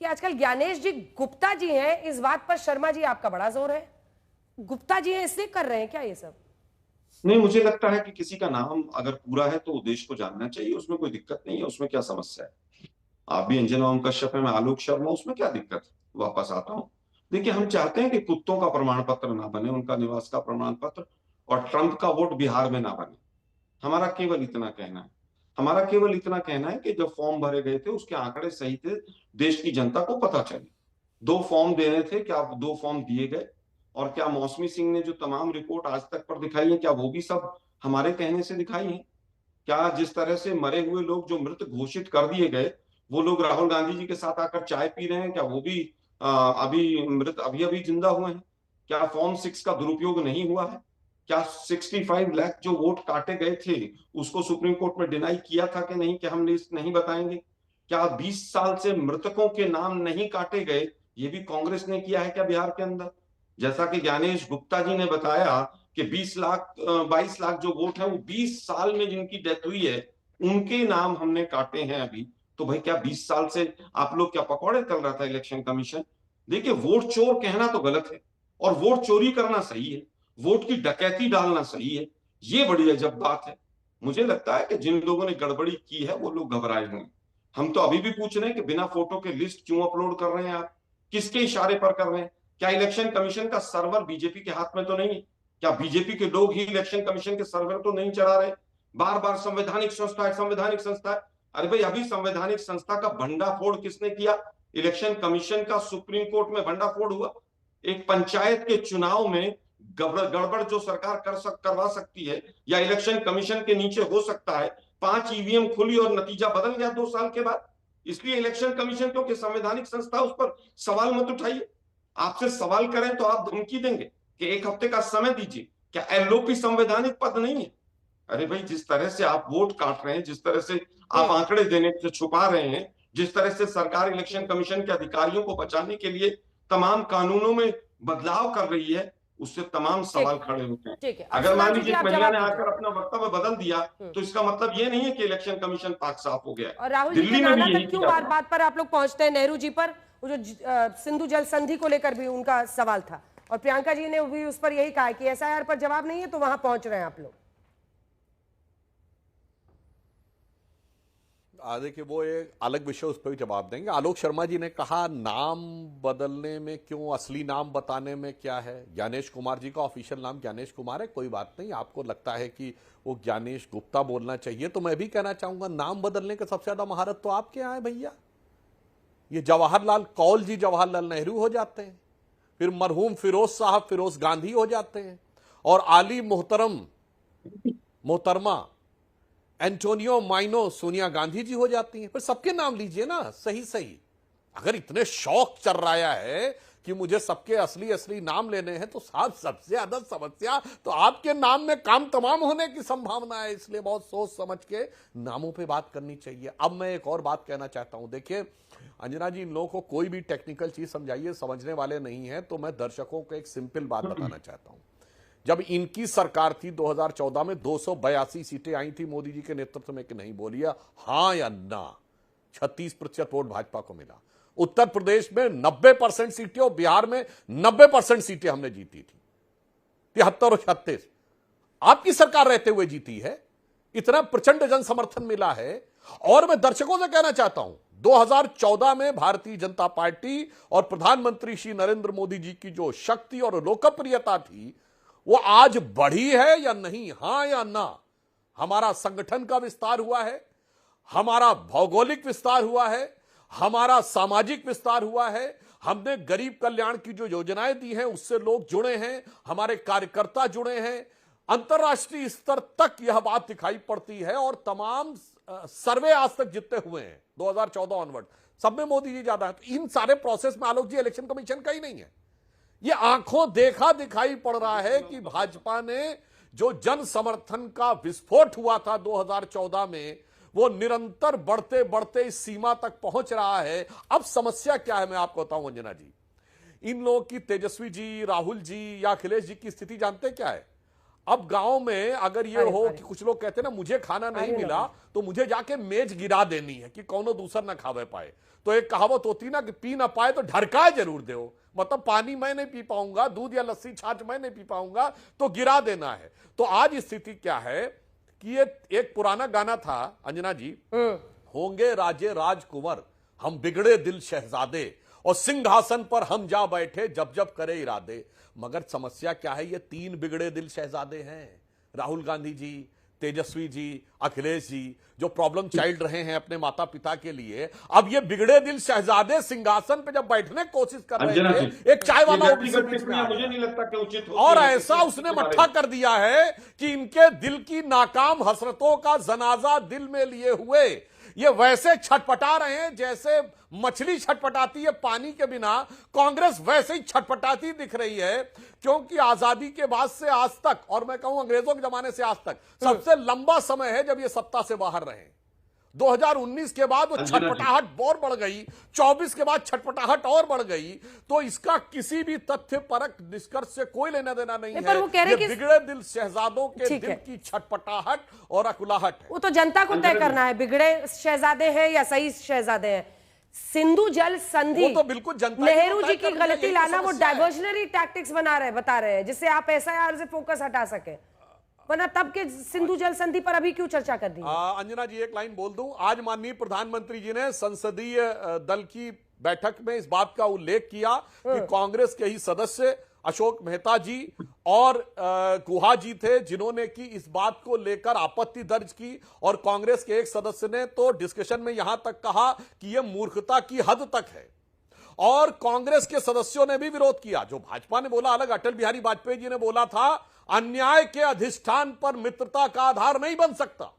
कि आजकल ज्ञानेश जी गुप्ता जी हैं, इस बात पर शर्मा जी आपका बड़ा जोर है, गुप्ता जी हैं इसलिए कर रहे हैं क्या ये सब? नहीं, मुझे लगता है कि किसी का नाम अगर पूरा है तो देश को जानना चाहिए, उसमें कोई दिक्कत नहीं है, उसमें क्या समस्या है? आप भी अंजना ओम कश्यप है, मैं आलोक शर्मा, उसमें क्या दिक्कत है? वापस आता हूं, देखिए हम चाहते हैं कि कुत्तों का प्रमाण पत्र ना बने, उनका निवास का प्रमाण पत्र, और ट्रंप का वोट बिहार में ना बने। हमारा केवल इतना कहना है, हमारा केवल इतना कहना है कि जब फॉर्म भरे गए थे उसके आंकड़े सही थे, देश की जनता को पता चले। 2 फॉर्म देने थे, क्या 2 फॉर्म दिए गए? और क्या मौसमी सिंह ने जो तमाम रिपोर्ट आज तक पर दिखाई है, क्या वो भी सब हमारे कहने से दिखाई है? क्या जिस तरह से मरे हुए लोग जो मृत घोषित कर दिए गए, वो लोग राहुल गांधी जी के साथ आकर चाय पी रहे हैं, क्या वो भी अभी मृत अभी जिंदा हुए हैं? क्या फॉर्म 6 का दुरुपयोग नहीं हुआ है? क्या 65 लाख जो वोट काटे गए थे उसको सुप्रीम कोर्ट में डिनाई किया था कि नहीं, कि हम लिस्ट नहीं बताएंगे? क्या 20 साल से मृतकों के नाम नहीं काटे गए, ये भी कांग्रेस ने किया है क्या बिहार के अंदर? जैसा कि ज्ञानेश गुप्ता जी ने बताया कि 22 लाख जो वोट है वो 20 साल में जिनकी डेथ हुई है उनके नाम हमने काटे हैं अभी। तो भाई क्या 20 साल से आप लोग क्या पकौड़े तल रहा था इलेक्शन कमीशन? देखिए, वोट चोर कहना तो गलत है और वोट चोरी करना सही है, वोट की डकैती डालना सही है, ये बड़ी अजब बात है। मुझे लगता है कि जिन लोगों ने गड़बड़ी की है वो लोग घबराए हुए हैं। हम तो अभी भी पूछ रहे हैं कि बिना फोटो के लिस्ट क्यों अपलोड कर रहे हैं आप, किसके इशारे पर कर रहे हैं? क्या इलेक्शन कमीशन का सर्वर बीजेपी के हाथ में तो नहीं है? क्या बीजेपी के लोग ही इलेक्शन कमीशन के सर्वर तो नहीं चला रहे? बार बार संवैधानिक संस्था है, संवैधानिक संस्था है। अरे भाई, अभी संवैधानिक संस्था का भंडाफोड़ किसने किया? इलेक्शन कमीशन का सुप्रीम कोर्ट में भंडाफोड़ हुआ। एक पंचायत के चुनाव में गड़बड़ जो सरकार करवा सकती है या इलेक्शन कमीशन के नीचे हो सकता है, 5 EVM खुली और नतीजा बदल गया 2 साल के बाद। इसलिए इलेक्शन कमीशन क्योंकि संवैधानिक संस्था, उस पर सवाल मत उठाइए। आपसे सवाल करें तो आप धमकी देंगे कि 1 हफ्ते का समय दीजिए। क्या LOP संवैधानिक पद नहीं है? अरे भाई, जिस तरह से आप वोट काट रहे हैं, जिस तरह से आप आंकड़े देने से छुपा रहे हैं, जिस तरह से सरकार इलेक्शन कमीशन के अधिकारियों को बचाने के लिए तमाम कानूनों में बदलाव कर रही है, उससे तमाम सवाल खड़े होते हैं। अगर मान लीजिए महिला ने आकर अपना वक्तव्य बदल दिया तो इसका मतलब ये नहीं है कि इलेक्शन कमीशन पाक साफ हो गया है। और राहुल जी के क्यों बात पर आप लोग पहुंचते हैं? नेहरू जी पर वो जो सिंधु जल संधि को लेकर भी उनका सवाल था, और प्रियंका जी ने भी उस पर यही कहा कि SIR पर जवाब नहीं है, तो वहां पहुंच रहे हैं आप लोग। देखिए, वो एक अलग विषय, उस पर भी जवाब देंगे। आलोक शर्मा जी ने कहा नाम बदलने में क्यों, असली नाम बताने में क्या है? ज्ञानेश कुमार जी का ऑफिशियल नाम ज्ञानेश कुमार है, कोई बात नहीं। आपको लगता है कि वो ज्ञानेश गुप्ता बोलना चाहिए, तो मैं भी कहना चाहूंगा नाम बदलने के सबसे ज्यादा महारत तो आपके यहाँ है भैया। ये जवाहरलाल कौल जी जवाहरलाल नेहरू हो जाते हैं, फिर मरहूम फिरोज साहब फिरोज गांधी हो जाते हैं, और आली मोहतरमा एंटोनियो माइनो सोनिया गांधी जी हो जाती हैं। फिर सबके नाम लीजिए ना, सही। अगर इतने शौक चल रहा है कि मुझे सबके असली असली नाम लेने हैं, तो साहब सबसे ज्यादा समस्या तो आपके नाम में काम तमाम होने की संभावना है। इसलिए बहुत सोच समझ के नामों पे बात करनी चाहिए। अब मैं एक और बात कहना चाहता हूं। देखिए अंजना जी, इन लोगों को कोई भी टेक्निकल चीज समझाइए, समझने वाले नहीं है। तो मैं दर्शकों को एक सिंपल बात बताना चाहता हूं। जब इनकी सरकार थी 2014 में 282 सीटें आई थी मोदी जी के नेतृत्व में, कि नहीं बोलिए हाँ या ना? 36% वोट भाजपा को मिला। उत्तर प्रदेश में 90% सीटें और बिहार में 90% सीटें हमने जीती थी। 73 और 36 आपकी सरकार रहते हुए जीती है। इतना प्रचंड जन समर्थन मिला है। और मैं दर्शकों से कहना चाहता हूं, 2014 में भारतीय जनता पार्टी और प्रधानमंत्री श्री नरेंद्र मोदी जी की जो शक्ति और लोकप्रियता थी, वो आज बढ़ी है या नहीं? हां या ना? हमारा संगठन का विस्तार हुआ है, हमारा भौगोलिक विस्तार हुआ है, हमारा सामाजिक विस्तार हुआ है, हमने गरीब कल्याण की जो योजनाएं दी हैं उससे लोग जुड़े हैं, हमारे कार्यकर्ता जुड़े हैं। अंतर्राष्ट्रीय स्तर तक यह बात दिखाई पड़ती है। और तमाम सर्वे आज तक जितने हुए हैं 2014 ऑनवर्ड, सब में मोदी जी ज्यादा है। तो इन सारे प्रोसेस में आलोक जी, इलेक्शन कमीशन का ही नहीं है, ये आंखों देखा दिखाई पड़ रहा है कि भाजपा ने जो जन समर्थन का विस्फोट हुआ था 2014 में, वो निरंतर बढ़ते बढ़ते इस सीमा तक पहुंच रहा है। अब समस्या क्या है मैं आपको बताऊं अंजना जी, इन लोगों की, तेजस्वी जी, राहुल जी या अखिलेश जी की स्थिति जानते क्या है? अब गांव में अगर ये हो कि कुछ लोग कहते हैं ना, मुझे खाना नहीं मिला तो मुझे जाके मेज गिरा देनी है कि कौनो दूसर ना खावे पाए। तो एक कहावत होती ना कि पी ना पाए तो ढरकाए जरूर दो, मतलब पानी मैं नहीं पी पाऊंगा, दूध या लस्सी छाछ मैं नहीं पी पाऊंगा, तो गिरा देना है। तो आज स्थिति क्या है कि ये एक पुराना गाना था अंजना जी, होंगे राजे राजकुंवर हम बिगड़े दिल शहजादे, और सिंहासन पर हम जा बैठे जब जब करे इरादे। मगर समस्या क्या है? ये 3 बिगड़े दिल शहजादे हैं, राहुल गांधी जी, तेजस्वी जी, अखिलेश जी, जो प्रॉब्लम चाइल्ड रहे हैं अपने माता पिता के लिए। अब ये बिगड़े दिल शहजादे सिंहासन पे जब बैठने की कोशिश कर रहे थे, एक चाय वाला मुझे नहीं लगता कि उचित और ऐसा उसने मट्ठा कर दिया है कि इनके दिल की नाकाम हसरतों का जनाजा दिल में लिए हुए ये वैसे छटपटा रहे हैं जैसे मछली छटपटाती है पानी के बिना। कांग्रेस वैसे ही छटपटाती दिख रही है, क्योंकि आजादी के बाद से आज तक, और मैं कहूं अंग्रेजों के जमाने से आज तक, सबसे लंबा समय है जब ये सत्ता से बाहर रहे। 2019 के बाद वो छटपटाहट और बढ़ गई, 24 के बाद छटपटाहट और बढ़ गई। तो इसका किसी भी तथ्य परक निष्कर्ष से कोई लेना देना नहीं है। वो कह रहे ये बिगड़े दिल शहजादों के दिल की छटपटाहट और अकुलाहट है। वो तो जनता को तय करना है, बिगड़े शहजादे हैं या सही शहजादे हैं। सिंधु जल संधि, तो बिल्कुल जनता नेहरू जी की गलती लाना, वो डाइवर्जनरी टैक्टिक्स बता रहे हैं जिससे आप एसआईआर से फोकस हटा सके, वरना तब के सिंधु जल संधि पर अभी क्यों चर्चा कर दी? अंजना जी एक लाइन बोल दूं, आज माननीय प्रधानमंत्री जी ने संसदीय दल की बैठक में इस बात का उल्लेख किया कि कांग्रेस के ही सदस्य अशोक मेहता जी और गुहा जी थे जिन्होंने की इस बात को लेकर आपत्ति दर्ज की, और कांग्रेस के एक सदस्य ने तो डिस्कशन में यहां तक कहा कि यह मूर्खता की हद तक है, और कांग्रेस के सदस्यों ने भी विरोध किया। जो भाजपा ने बोला अलग, अटल बिहारी वाजपेयी जी ने बोला था अन्याय के अधिष्ठान पर मित्रता का आधार नहीं बन सकता,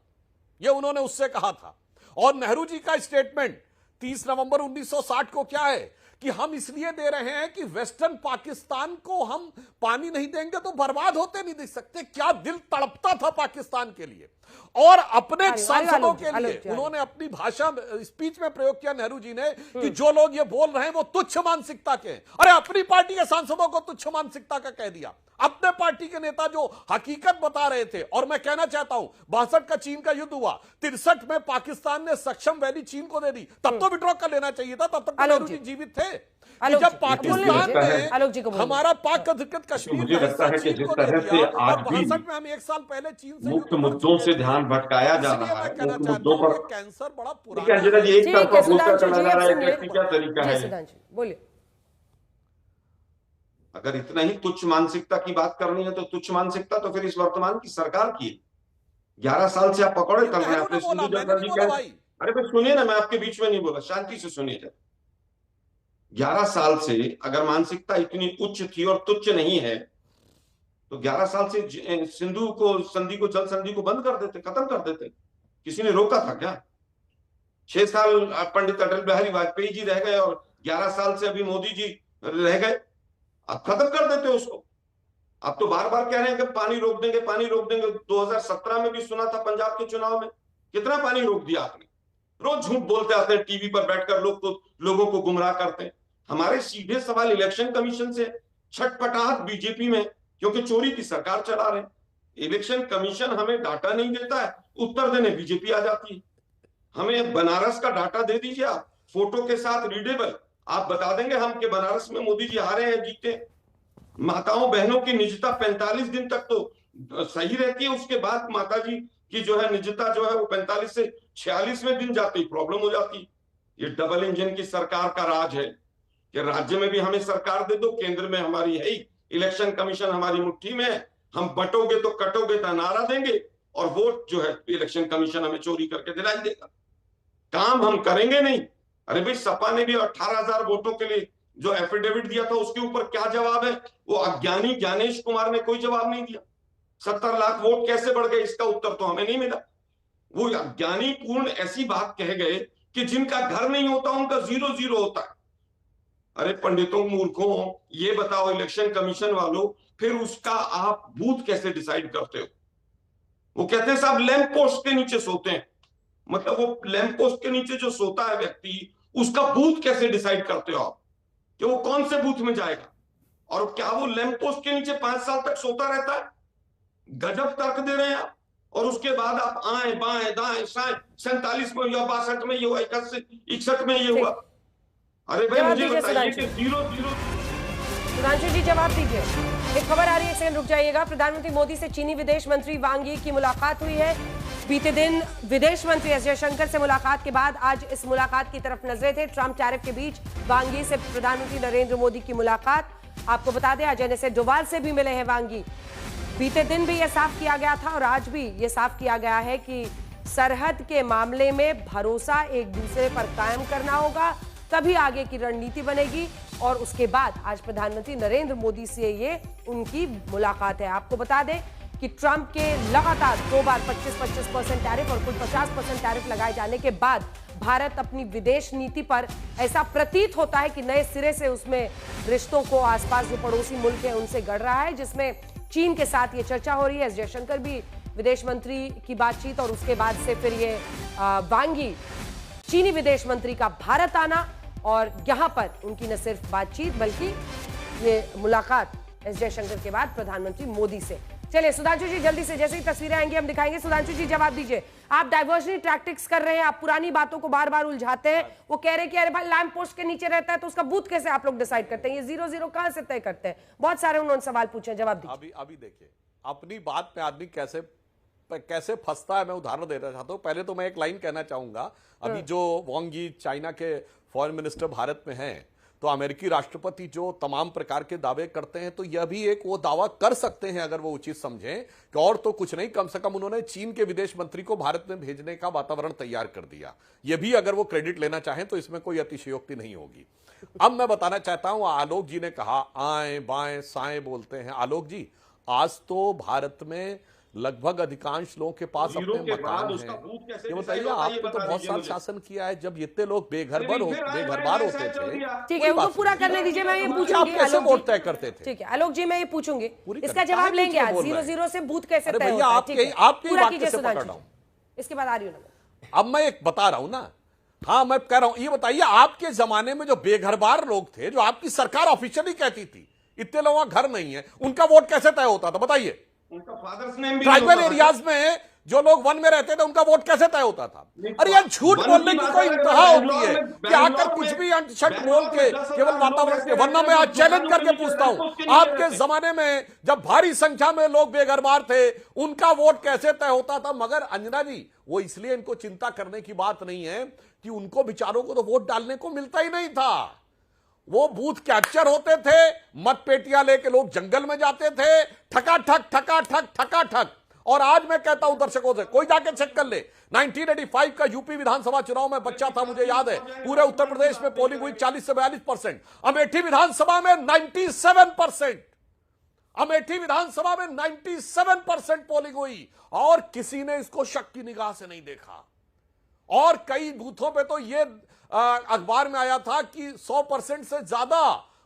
यह उन्होंने उससे कहा था। और नेहरू जी का स्टेटमेंट 30 नवंबर 1960 को क्या है कि हम इसलिए दे रहे हैं कि वेस्टर्न पाकिस्तान को हम पानी नहीं देंगे तो बर्बाद होते नहीं देख सकते। क्या दिल तड़पता था पाकिस्तान के लिए। और अपने सांसदों के लिए उन्होंने अपनी भाषा स्पीच में प्रयोग किया नेहरू जी ने कि जो लोग ये बोल रहे हैं वो तुच्छ मानसिकता के हैं। अरे अपनी पार्टी के सांसदों को तुच्छ मानसिकता का कह दिया, अपने पार्टी के नेता जो हकीकत बता रहे थे। और मैं कहना चाहता हूं 62 का चीन का युद्ध हुआ, 63 में पाकिस्तान ने सक्षम वैली चीन को दे दी, तब तो विड्रॉ कर लेना चाहिए था, तब तक नेहरू जी जीवित थे। जब पाकिस्तान ने हमारा पाक अधिकृत कश्मीर मुझे लगता है कि जिस तरह से आज भी में हम 1 साल पहले चीन से मुक्त मुद्दों से ध्यान भटकाया जा रहा है, मुद्दों पर कैंसर बड़ा एक पुराना तरफा बोलता चला जा रहा है कि क्या तरीका है। बोलिए, अगर इतना ही तुच्छ मानसिकता की बात करनी है तो तुच्छ मानसिकता तो फिर इस वर्तमान की सरकार की 11 साल से आप पकौड़े तल रहे हैं अपने सिंधु जल संधि के। अरे फिर सुनिए ना, मैं आपके बीच में नहीं बोला, शांति से सुनिए जरा। 11 साल से अगर मानसिकता इतनी उच्च थी और तुच्छ नहीं है तो 11 साल से सिंधु को संधि को, जल संधि को बंद कर देते, खत्म कर देते। किसी ने रोका था क्या? 6 साल पंडित अटल बिहारी वाजपेयी जी रह गए और 11 साल से अभी मोदी जी रह गए, अब खत्म कर देते उसको। अब तो बार बार कह रहे हैं कि पानी रोक देंगे, पानी रोक देंगे। 2017 में भी सुना था पंजाब के चुनाव में, कितना पानी रोक दिया आपने। रोज झूठ बोलते आते हैं टीवी पर बैठकर, लोगों को गुमराह करते हैं। हमारे सीधे सवाल इलेक्शन कमीशन से, छटपटाहट बीजेपी में, क्योंकि चोरी की सरकार चला रहे हैं। इलेक्शन कमीशन हमें डाटा नहीं देता है, उत्तर देने बीजेपी आ जाती है। हमें बनारस का डाटा दे दीजिए आप, फोटो के साथ रीडेबल, आप बता देंगे हम कि बनारस में मोदी जी हारे हैं, जीते। माताओं बहनों की निजता 45 दिन तक तो सही रहती है, उसके बाद माता जी की जो है निजता जो है वो 45 से 46वें दिन जाती प्रॉब्लम हो जाती। ये डबल इंजन की सरकार का राज है कि राज्य में भी हमें सरकार दे दो, केंद्र में हमारी है ही, इलेक्शन कमीशन हमारी मुट्ठी में है, हम बटोगे तो कटोगे का नारा देंगे और वोट जो है इलेक्शन कमीशन हमें चोरी करके दिलाई देगा। काम हम करेंगे नहीं। अरे भाई, सपा ने भी 18,000 वोटों के लिए जो एफिडेविट दिया था उसके ऊपर क्या जवाब है? वो अज्ञानी ज्ञानेश कुमार ने कोई जवाब नहीं दिया। 70 लाख वोट कैसे बढ़ गए, इसका उत्तर तो हमें नहीं मिला। वो अज्ञानी पूर्ण ऐसी बात कह गए कि जिनका घर नहीं होता उनका 0-0 होता है। अरे पंडितों, मूर्खों, ये बताओ इलेक्शन कमीशन वालों, फिर उसका आप बूथ कैसे डिसाइड करते हो? वो कहते हैं साहब लैंप पोस्ट के नीचे सोते हैं, मतलब वो लैंप पोस्ट के नीचे जो सोता है व्यक्ति, उसका बूथ कैसे डिसाइड करते हो आप कि वो कौन से बूथ में जाएगा? और क्या वो लैंप पोस्ट के नीचे 5 साल तक सोता रहता है? गजब तर्क दे रहे हैं आप। और उसके बाद आप आए बाएं दाएं साएं, 47 में हुआ, 62 में ये हुआ, 61 में ये हुआ। अरे भाई मुझे बताइए कि 0-0। सुधांशु जी जवाब दीजिए। एक खबर आ रही है, सेकंड रुक जाइएगा। प्रधानमंत्री मोदी से चीनी विदेश मंत्री वांग यी की मुलाकात हुई है। बीते दिन विदेश मंत्री एस जयशंकर से मुलाकात के बाद आज इस मुलाकात की तरफ नजरें थे। ट्रंप टैरिफ के बीच वांग यी से प्रधानमंत्री नरेंद्र मोदी की मुलाकात। आपको बता दें, अजय से डोभाल से भी मिले हैं वांग यी। बीते दिन भी यह साफ किया गया था और आज भी यह साफ किया गया है कि सरहद के मामले में भरोसा एक दूसरे पर कायम करना होगा, तभी आगे की रणनीति बनेगी। और उसके बाद आज प्रधानमंत्री नरेंद्र मोदी से ये उनकी मुलाकात है। आपको बता दें कि ट्रंप के लगातार 2 बार 25% टैरिफ और कुल 50% टैरिफ लगाए जाने के बाद भारत अपनी विदेश नीति पर ऐसा प्रतीत होता है कि नए सिरे से उसमें रिश्तों को आसपास जो पड़ोसी मुल्क है उनसे गढ़ रहा है, जिसमें चीन के साथ ये चर्चा हो रही है। एस जयशंकर भी विदेश मंत्री की बातचीत और उसके बाद से फिर ये वांग यी चीनी विदेश मंत्री का भारत आना और यहां पर उनकी न सिर्फ बातचीत बल्कि ये मुलाकात एस जयशंकर के बाद प्रधानमंत्री मोदी से। चलिए सुधांशु जी, जल्दी से जैसे ही तस्वीरें आएंगी हम दिखाएंगे। सुधांशु जी जवाब दीजिए। आप डाइवर्जन टैक्टिक्स कर रहे हैं, आप पुरानी बातों को बार बार उलझाते हैं। वो कह रहे हैं कि अरे भाई लैंप पोस्ट के नीचे रहता है तो उसका बूथ कैसे आप लोग डिसाइड करते हैं? ये 0-0 कहां से तय करते हैं? बहुत सारे उन्होंने सवाल पूछे, जवाब दीजिए। अभी देखिए, अपनी बात में आदमी कैसे फंसता है, मैं उदाहरण देना चाहता हूं। पहले तो मैं एक लाइन कहना चाहूंगा, अभी जो वांग यी चाइना के फॉरेन मिनिस्टर भारत में हैं, तो अमेरिकी राष्ट्रपति जो तमाम प्रकार के दावे करते हैं, तो यह भी एक वो दावा कर सकते हैं अगर वो उचित समझें कि और तो कुछ नहीं, कम से कम उन्होंने चीन के विदेश मंत्री को भारत में भेजने का वातावरण तैयार कर दिया। यह भी अगर वो क्रेडिट लेना चाहें तो इसमें कोई अतिशयोक्ति नहीं होगी। अब मैं बताना चाहता हूं, आलोक जी ने कहा आए बाएं साएं बोलते हैं। आलोक जी, आज तो भारत में लगभग अधिकांश लोगों के पास अपने मकान हैं। ये बताइए, आपने तो बहुत साल शासन किया है, जब इतने लोग बेघरबार होते थे। ठीक है, उनको पूरा करने दीजिए, मैं ये पूछूंगी। आप कैसे वोट तय करते थे? ठीक है आलोक जी, मैं ये पूछूंगी, इसका जवाब लेंगे आज। 0-0 से बूथ कैसे तय होता है? आपकी बात कैसे पकड़ रहा हूं? इसके बाद आ रही हूं। अब मैं एक बता रहा हूं ना, हाँ मैं कह रहा हूं, ये बताइए आपके जमाने में जो बेघरबार लोग थे, जो आपकी सरकार ऑफिशियली कहती थी इतने लोगों का घर नहीं है, उनका वोट कैसे तय होता था? बताइए। उनका फादर्स नेम भी ट्राइबल एरियाज में जो लोग वन में रहते थे उनका वोट कैसे तय होता था? अरे यार, झूठ बोलने की कोई इंतहा होती है कि आकर कुछ भी अंतशट बोल के केवल वातावरण के। वरना मैं आज चैलेंज करके पूछता हूं, आपके जमाने में जब भारी संख्या में लोग बेघरबार थे, उनका वोट कैसे तय होता था? मगर अंजना जी, वो इसलिए इनको चिंता करने की बात नहीं है कि उनको बेचारों को तो वोट डालने को मिलता ही नहीं था। वो बूथ कैप्चर होते थे, मतपेटियां लेके लोग जंगल में जाते थे, ठका ठक। और आज मैं कहता हूं दर्शकों से, कोई जाके चेक कर ले, 1985 का यूपी विधानसभा चुनाव में बच्चा था, मुझे याद है, पूरे उत्तर प्रदेश में पोलिंग हुई 40 से 42%। अमेठी विधानसभा में 97%, अमेठी विधानसभा में 97% पोलिंग हुई और किसी ने इसको शक की निगाह से नहीं देखा। और कई बूथों पे तो ये अखबार में आया था कि 100% से ज्यादा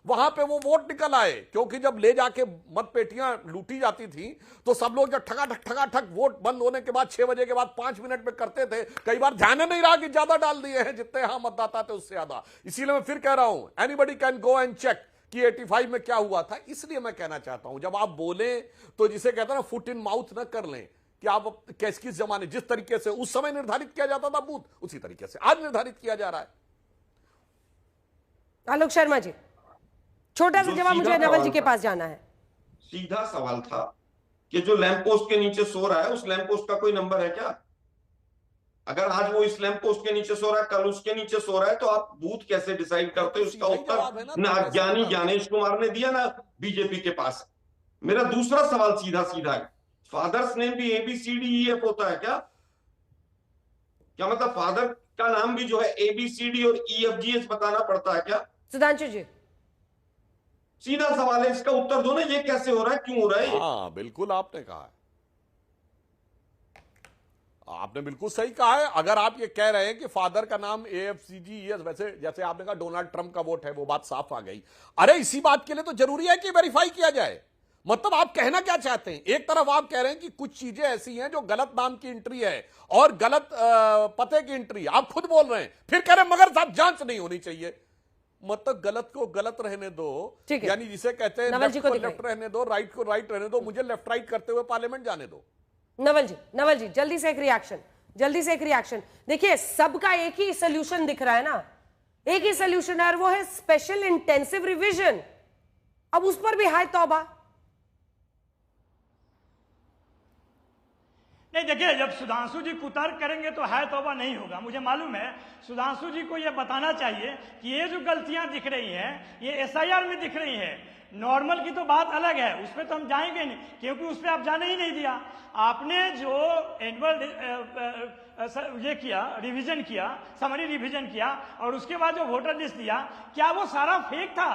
वहां पे वो वोट निकल आए, क्योंकि जब ले जाके मत पेटियां लूटी जाती थी तो सब लोग जब ठका ठक वोट बंद होने के बाद 6 बजे के बाद 5 मिनट में करते थे, कई बार ध्यान नहीं रहा कि ज्यादा डाल दिए हैं, जितने यहां मतदाता थे उससे ज्यादा। इसीलिए मैं फिर कह रहा हूं, anybody can go and check कि 85 में क्या हुआ था। इसलिए मैं कहना चाहता हूं, जब आप बोले तो जिसे कहते हैं ना फुट इन माउथ न कर लें कि आप किस जमाने जिस तरीके से उस समय निर्धारित किया जाता था बूथ, उसी तरीके से आज निर्धारित किया जा रहा है। आलोक शर्मा जी, छोटा सा जवाब, मुझे नवल जी के पास जाना है। सीधा सवाल था कि जो लैंप पोस्ट के नीचे सो रहा है उस लैंप पोस्ट का कोई नंबर है क्या? अगर आज वो इस लैंप पोस्ट के नीचे सो रहा है, कल उसके नीचे सो रहा है, तो आप बूथ कैसे डिसाइड करते हो? उसका उत्तर ना ज्ञानी ज्ञानेश कुमार ने दिया ना बीजेपी के पास। मेरा दूसरा सवाल सीधा सीधा है, फादर्स नेम भी ABCDEF होता है क्या? क्या मतलब फादर का नाम भी जो है ABCD और EFGH बताना पड़ता है क्या? सुधांशु जी, सीधा सवाल है, इसका उत्तर दो ना, ये कैसे हो रहा है, क्यों हो रहा है? हाँ बिल्कुल आपने कहा है, आपने बिल्कुल सही कहा है। अगर आप ये कह रहे हैं कि फादर का नाम AFCGES, वैसे जैसे आपने कहा डोनाल्ड ट्रंप का वोट है, वो बात साफ आ गई। अरे इसी बात के लिए तो जरूरी है कि वेरीफाई किया जाए। मतलब आप कहना क्या चाहते हैं? एक तरफ आप कह रहे हैं कि कुछ चीजें ऐसी हैं जो गलत नाम की एंट्री है और गलत पते की एंट्री, आप खुद बोल रहे हैं, फिर कह रहे हैं मगर साहब जांच नहीं होनी चाहिए। मतलब गलत को गलत रहने दो, यानी जिसे कहते हैं लेफ्ट को लेफ्ट रहने दो, राइट को राइट रहने दो, मुझे लेफ्ट राइट करते हुए पार्लियामेंट जाने दो। नवल जी जल्दी से एक रिएक्शन। देखिए सबका एक ही सोल्यूशन दिख रहा है ना, एक ही सोल्यूशन है, वो है स्पेशल इंटेंसिव रिवीजन। अब उस पर भी हाय तौबा। नहीं देखिए, जब सुधांशु जी कुतर्क करेंगे तो है तौबा नहीं होगा। मुझे मालूम है सुधांशु जी को यह बताना चाहिए कि ये जो गलतियां दिख रही हैं ये SIR में दिख रही हैं। नॉर्मल की तो बात अलग है, उस पर तो हम जाएंगे नहीं, क्योंकि उस पर आप जाने ही नहीं दिया। आपने जो एनुअल ये किया, रिवीजन किया, समरी रिवीजन किया, और उसके बाद जो वोटर लिस्ट दिया, क्या वो सारा फेक था?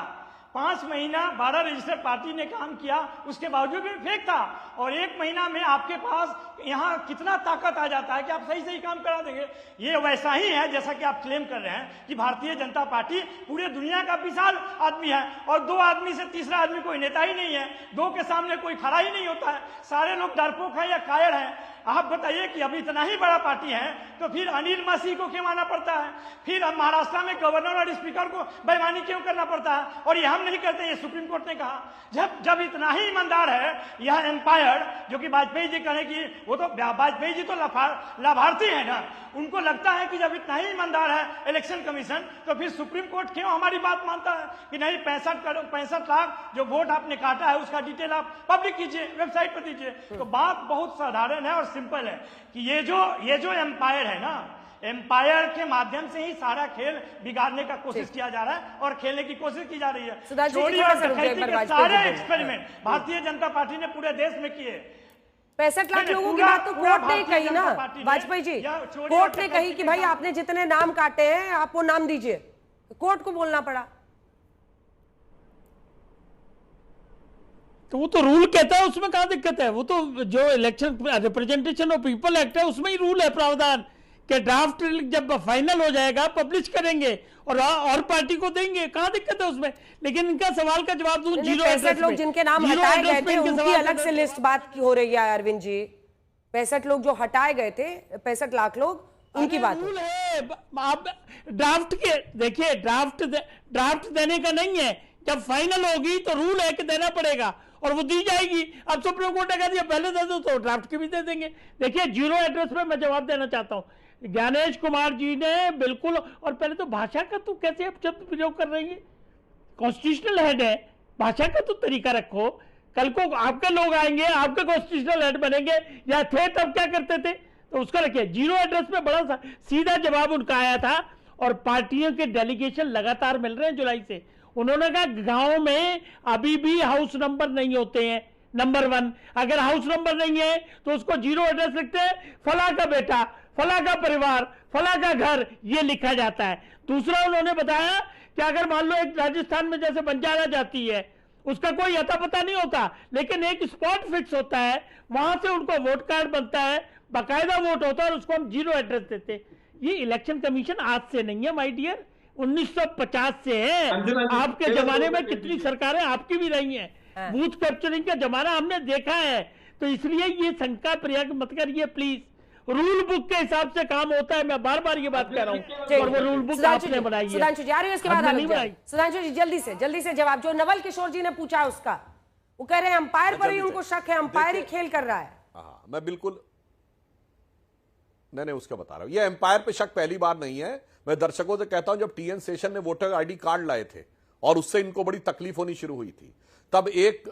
5 महीना 12 रजिस्टर्ड पार्टी ने काम किया, उसके बावजूद भी फेक था। और 1 महीना में आपके पास यहाँ कितना ताकत आ जाता है कि आप सही काम करा देंगे। ये वैसा ही है जैसा कि आप क्लेम कर रहे हैं कि भारतीय जनता पार्टी पूरे दुनिया का विशाल आदमी है और 2 आदमी से तीसरा आदमी कोई नेता ही नहीं है, 2 के सामने कोई खड़ा ही नहीं होता है, सारे लोग डरपोक हैं या कायर हैं। आप बताइए कि अभी इतना ही बड़ा पार्टी है तो फिर अनिल मसीह को क्यों आना पड़ता है? फिर अब महाराष्ट्र में गवर्नर और स्पीकर को बेईमानी क्यों करना पड़ता है? और ये हम नहीं करते, ये सुप्रीम कोर्ट ने कहा। जब इतना ही ईमानदार है यह एम्पायर, जो कि वाजपेयी जी कहे कि वो तो वाजपेयी जी तो लाभार्थी है ना, उनको लगता है कि जब इतना ही ईमानदार है इलेक्शन कमीशन, तो फिर सुप्रीम कोर्ट क्यों हमारी बात मानता है कि नहीं 65 लाख जो वोट आपने काटा है उसका डिटेल आप पब्लिक कीजिए, वेबसाइट पर दीजिए। तो बात बहुत साधारण है और सिंपल है कि ये जो एम्पायर है ना, एम्पायर के माध्यम से ही सारा खेल बिगाड़ने का कोशिश किया जा रहा है और खेलने की कोशिश की जा रही है। चोरी और डकैती के सारे एक्सपेरिमेंट भारतीय जनता पार्टी ने पूरे देश में किए। 65 लाख लोगों की बात तो कोर्ट ने कही ना, वाजपेयी जी, कोर्ट ने कही कि भाई आपने जितने नाम काटे हैं आप वो नाम दीजिए, कोर्ट को बोलना पड़ा। तो वो तो रूल कहता है, उसमें कहां दिक्कत है? वो तो जो election representation of people act है उसमें ही रूल है, प्रावधान कि ड्राफ्ट जब फाइनल हो जाएगा पब्लिश करेंगे और पार्टी को देंगे, कहां दिक्कत है उसमें? लेकिन इनका सवाल का जवाब दूं, 65 लोग जिनके नाम हटाए गए थे उनकी अलग से लिस्ट बात की हो रही है अरविंद जी। 65 लोग जो हटाए गए थे, 65 लाख लोग, उनकी बात रूल है। आप ड्राफ्ट के देखिए, ड्राफ्ट देने का नहीं है, जब फाइनल होगी तो रूल है कि देना पड़ेगा और वो दी जाएगी। अब सुप्रीम कोर्ट ने कह दिया पहले दे दो तो ड्राफ्ट की भी दे देंगे। देखिए जीरो एड्रेस पे मैं जवाब देना चाहता हूं, ज्ञानेश कुमार जी ने बिल्कुल, और पहले तो भाषा का तो कैसे आप शब्द प्रयोग कर रही है? कॉन्स्टिट्यूशनल हेड है, भाषा का तो तरीका रखो। कल को आपके लोग आएंगे, आपके कॉन्स्टिट्यूशनल हेड बनेंगे या थे तब क्या करते थे, तो उसका रखिए। जीरो एड्रेस पे बड़ा सा सीधा जवाब उनका आया था और पार्टियों के डेलीगेशन लगातार मिल रहे हैं जुलाई से। उन्होंने कहा गांव में अभी भी हाउस नंबर नहीं होते हैं, नंबर 1। अगर हाउस नंबर नहीं है तो उसको जीरो एड्रेस लिखते हैं, फला का बेटा, फला का परिवार, फला का घर, ये लिखा जाता है। दूसरा उन्होंने बताया कि अगर मान लो एक राजस्थान में जैसे बंजारा जाती है, उसका कोई अता पता नहीं होता, लेकिन एक स्पॉट फिक्स होता है, वहां से उनको वोट कार्ड बनता है, बाकायदा वोट होता है और उसको हम जीरो एड्रेस देते हैं। ये इलेक्शन कमीशन आज से नहीं है माय डियर, 1950 से है। आपके जमाने में कितनी सरकारें आपकी भी रही हैं। बूथ कैप्चरिंग का जमाना हमने देखा है, तो इसलिए ये शंका प्रयोग मत करिए प्लीज। रूल बुक के हिसाब से काम होता है, मैं बार बार ये बात कह रहा हूँ, और वो रूल बुक आपने बनाई है। सुधांशु जी आ रही है, इसके बाद नहीं बनाई। सुधांशु जी जल्दी से जवाब जो नवल किशोर जी ने पूछा है उसका, वो कह रहे हैं अंपायर पर ही उनको शक है, अंपायर ही खेल कर रहा है। हाँ, मैं बिल्कुल नहीं उसका बता रहा हूं, ये एम्पायर पे शक पहली बार नहीं है। मैं दर्शकों से कहता हूं, जब टीएन शेषन ने वोटर आईडी कार्ड लाए थे और उससे इनको बड़ी तकलीफ होनी शुरू हुई थी, तब एक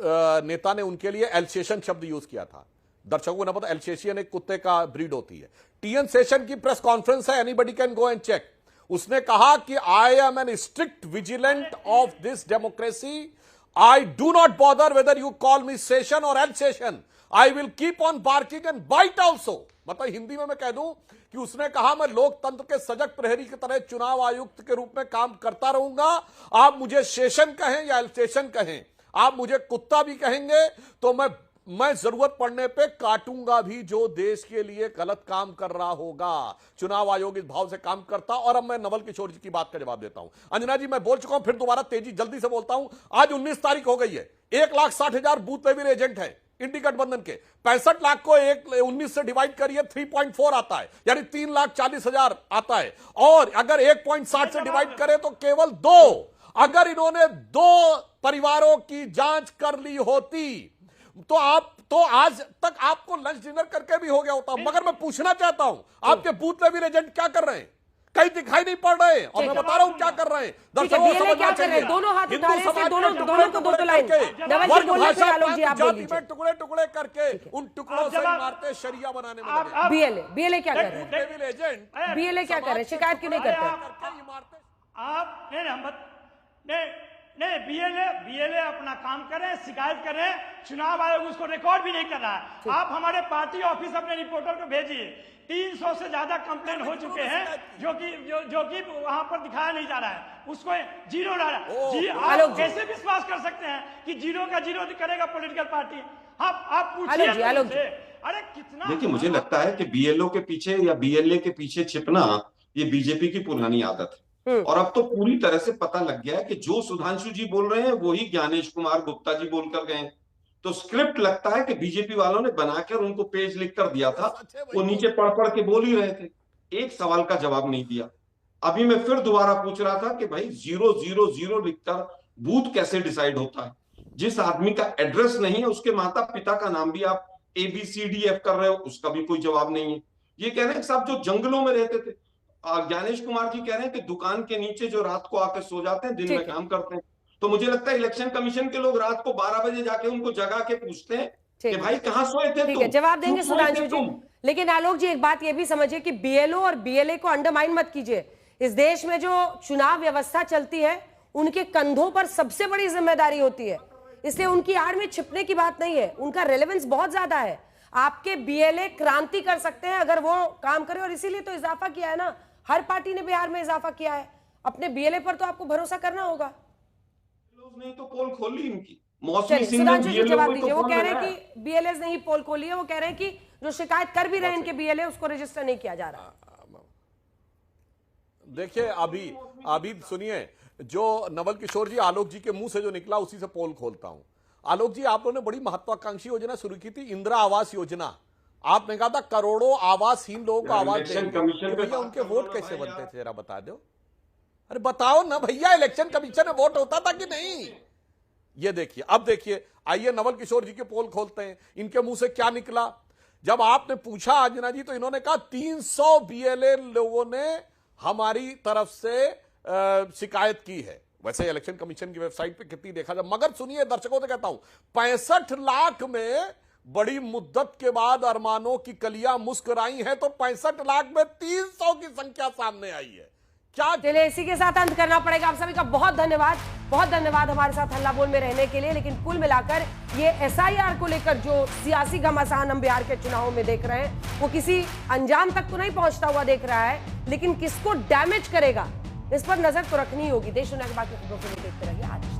नेता ने उनके लिए एल्सेशन शब्द यूज किया था। दर्शकों को ना पता, एल्सेशियन एक कुत्ते का ब्रीड होती है। टीएन शेषन की प्रेस कॉन्फ्रेंस है, anybody can go and check. उसने कहा कि I am an strict vigilant of this democracy, I do not bother whether you call me Seshan और Alsatian, I will keep on barking and bite also. मतलब हिंदी में मैं कह दूं कि उसने कहा, मैं लोकतंत्र के सजग प्रहरी की तरह चुनाव आयुक्त के रूप में काम करता रहूंगा। आप मुझे शेषन कहें या एल्सेशन कहें, आप मुझे कुत्ता भी कहेंगे तो मैं जरूरत पड़ने पे काटूंगा भी जो देश के लिए गलत काम कर रहा होगा। चुनाव आयोग इस भाव से काम करता। और अब मैं नवल किशोर जी की बात का जवाब देता हूं। अंजना जी, मैं बोल चुका हूं, फिर दोबारा जल्दी से बोलता हूं। आज 19 तारीख हो गई है, 1,60,000 बूथ लेवल एजेंट है इंडी गठबंधन के। 65 लाख को 19 से डिवाइड करिए, 3.4 आता है, यानी 3,40,000 आता है। और अगर 1.60 से डिवाइड करें तो केवल 2। अगर इन्होंने 2 परिवारों की जांच कर ली होती तो आज तक आपको लंच डिनर करके भी हो गया होता। मगर मैं पूछना चाहता हूं, आपके बूथ लेवल एजेंट क्या कर रहे हैं? कहीं दिखाई नहीं पड़ रहे हैं, और मैं बता रहा हूं क्या कर रहे हैं। दर्शकों को समझना चाहिए, दोनों हाथ उठा रहे हैं, दोनों को दो लाइन वर्ग भाषा जाति में टुकड़े टुकड़े करके उन टुकड़ों से मारते शरिया बनाने में लगे। बीएलए क्या कर रहे हैं? बीएलए क्या कर रहे हैं? शिकायत क्यों नहीं करते? आप नहीं बीएलए अपना काम करें, शिकायत करें, चुनाव आयोग उसको रिकॉर्ड भी नहीं कर रहा है। आप हमारे पार्टी ऑफिस अपने रिपोर्टर को भेजिए, 300 से ज्यादा कंप्लेन हो चुके हैं जो कि वहां पर दिखाया नहीं जा रहा है, उसको जीरो ला रहा है। आप कैसे विश्वास कर सकते हैं कि जीरो का जीरो करेगा पॉलिटिकल पार्टी? आप पूछिए। अरे कितना, देखिए, मुझे लगता है कि बीएलओ के पीछे या बीएलए के पीछे छिपना ये बीजेपी की पुरानी आदत है। और अब तो पूरी तरह से पता लग गया है कि जो सुधांशु जी बोल रहे हैं वही ज्ञानेश कुमार गुप्ता जी बोलकर गए। तो स्क्रिप्ट लगता है कि बीजेपी वालों ने बनाकर उनको पेज लिख कर दिया था, वो नीचे पढ़ के बोल ही रहे थे। एक सवाल का जवाब नहीं दिया। अभी मैं फिर दोबारा पूछ रहा था कि भाई 000 लिखकर बूथ कैसे डिसाइड होता है? जिस आदमी का एड्रेस नहीं है उसके माता पिता का नाम भी आप ABCDF कर रहे हो, उसका भी कोई जवाब नहीं है। ये कह रहे हैं साहब जो जंगलों में रहते थे, ज्ञानेश कुमार जी कह रहे हैं कि दुकान के नीचे जो रात को आकर सो जाते हैं, दिन में काम करते हैं। तो मुझे लगता है इलेक्शन कमीशन के लोग रात को 12 बजे जाके उनको जगा के पूछते हैं कि भाई कहां सोए थे तुम? जवाब देंगे सुधांशु जी। लेकिन आलोक जी, एक बात ये भी समझिए कि बीएलओ और बीएलए को अंडरमाइन मत कीजिए। इस देश में जो चुनाव व्यवस्था चलती है उनके कंधों पर सबसे बड़ी जिम्मेदारी होती है, इसलिए उनकी आड़ में छिपने की बात नहीं है। उनका रेलेवेंस बहुत ज्यादा है। आपके बीएलए क्रांति कर सकते हैं अगर वो काम करे, और इसीलिए तो इजाफा किया है ना, हर पार्टी ने बिहार में इजाफा किया है। अपने बीएलए पर तो आपको भरोसा करना होगा। नहीं तो पोल खोल ली इनकी। सुधांशु जी जवाब दीजिए। वो कह रहे हैं कि बीएलए नहीं पोल खोली है, वो कह रहे हैं कि जो शिकायत कर भी रहे हैं इनके बीएलए उसको रजिस्टर नहीं किया जा रहा। देखिए, अभी सुनिए, जो नवल किशोर जी आलोक जी के मुंह से जो निकला उसी से पोल खोलता हूं। आलोक जी, आप लोगों ने बड़ी महत्वाकांक्षी योजना शुरू की थी, इंदिरा आवास योजना। आपने कहा था करोड़ों आवासहीन लोगों को आवास देंगे। भैया उनके वोट कैसे बनते थे, जरा बता दो। अरे बताओ ना भैया, इलेक्शन कमीशन में वोट होता था कि नहीं? ये देखिए, अब देखिए, आइए नवल किशोर जी के पोल खोलते हैं, इनके मुंह से क्या निकला। जब आपने पूछा अंजना जी, तो इन्होंने कहा 300 बीएलए लोगों ने हमारी तरफ से शिकायत की है। वैसे इलेक्शन कमीशन की वेबसाइट पे कितनी देखा जाए, मगर सुनिए, दर्शकों से कहता हूं, 65 लाख में बड़ी मुद्दत के बाद अरमानों की कलियां मुस्कुराई हैं, तो 65 लाख में 300 की संख्या सामने आई है। क्या चलिए, इसी के साथ अंत करना पड़ेगा। आप सभी का बहुत धन्यवाद हमारे साथ हल्ला बोल में रहने के लिए। लेकिन कुल मिलाकर ये SIR को लेकर जो सियासी घमासान हम बिहार के चुनावों में देख रहे हैं, वो किसी अंजाम तक तो नहीं पहुंचता हुआ देख रहा है, लेकिन किसको डैमेज करेगा इस पर नजर तो रखनी होगी। देश दुनिया की बाकी खबरों के लिए देखते रहिए आज।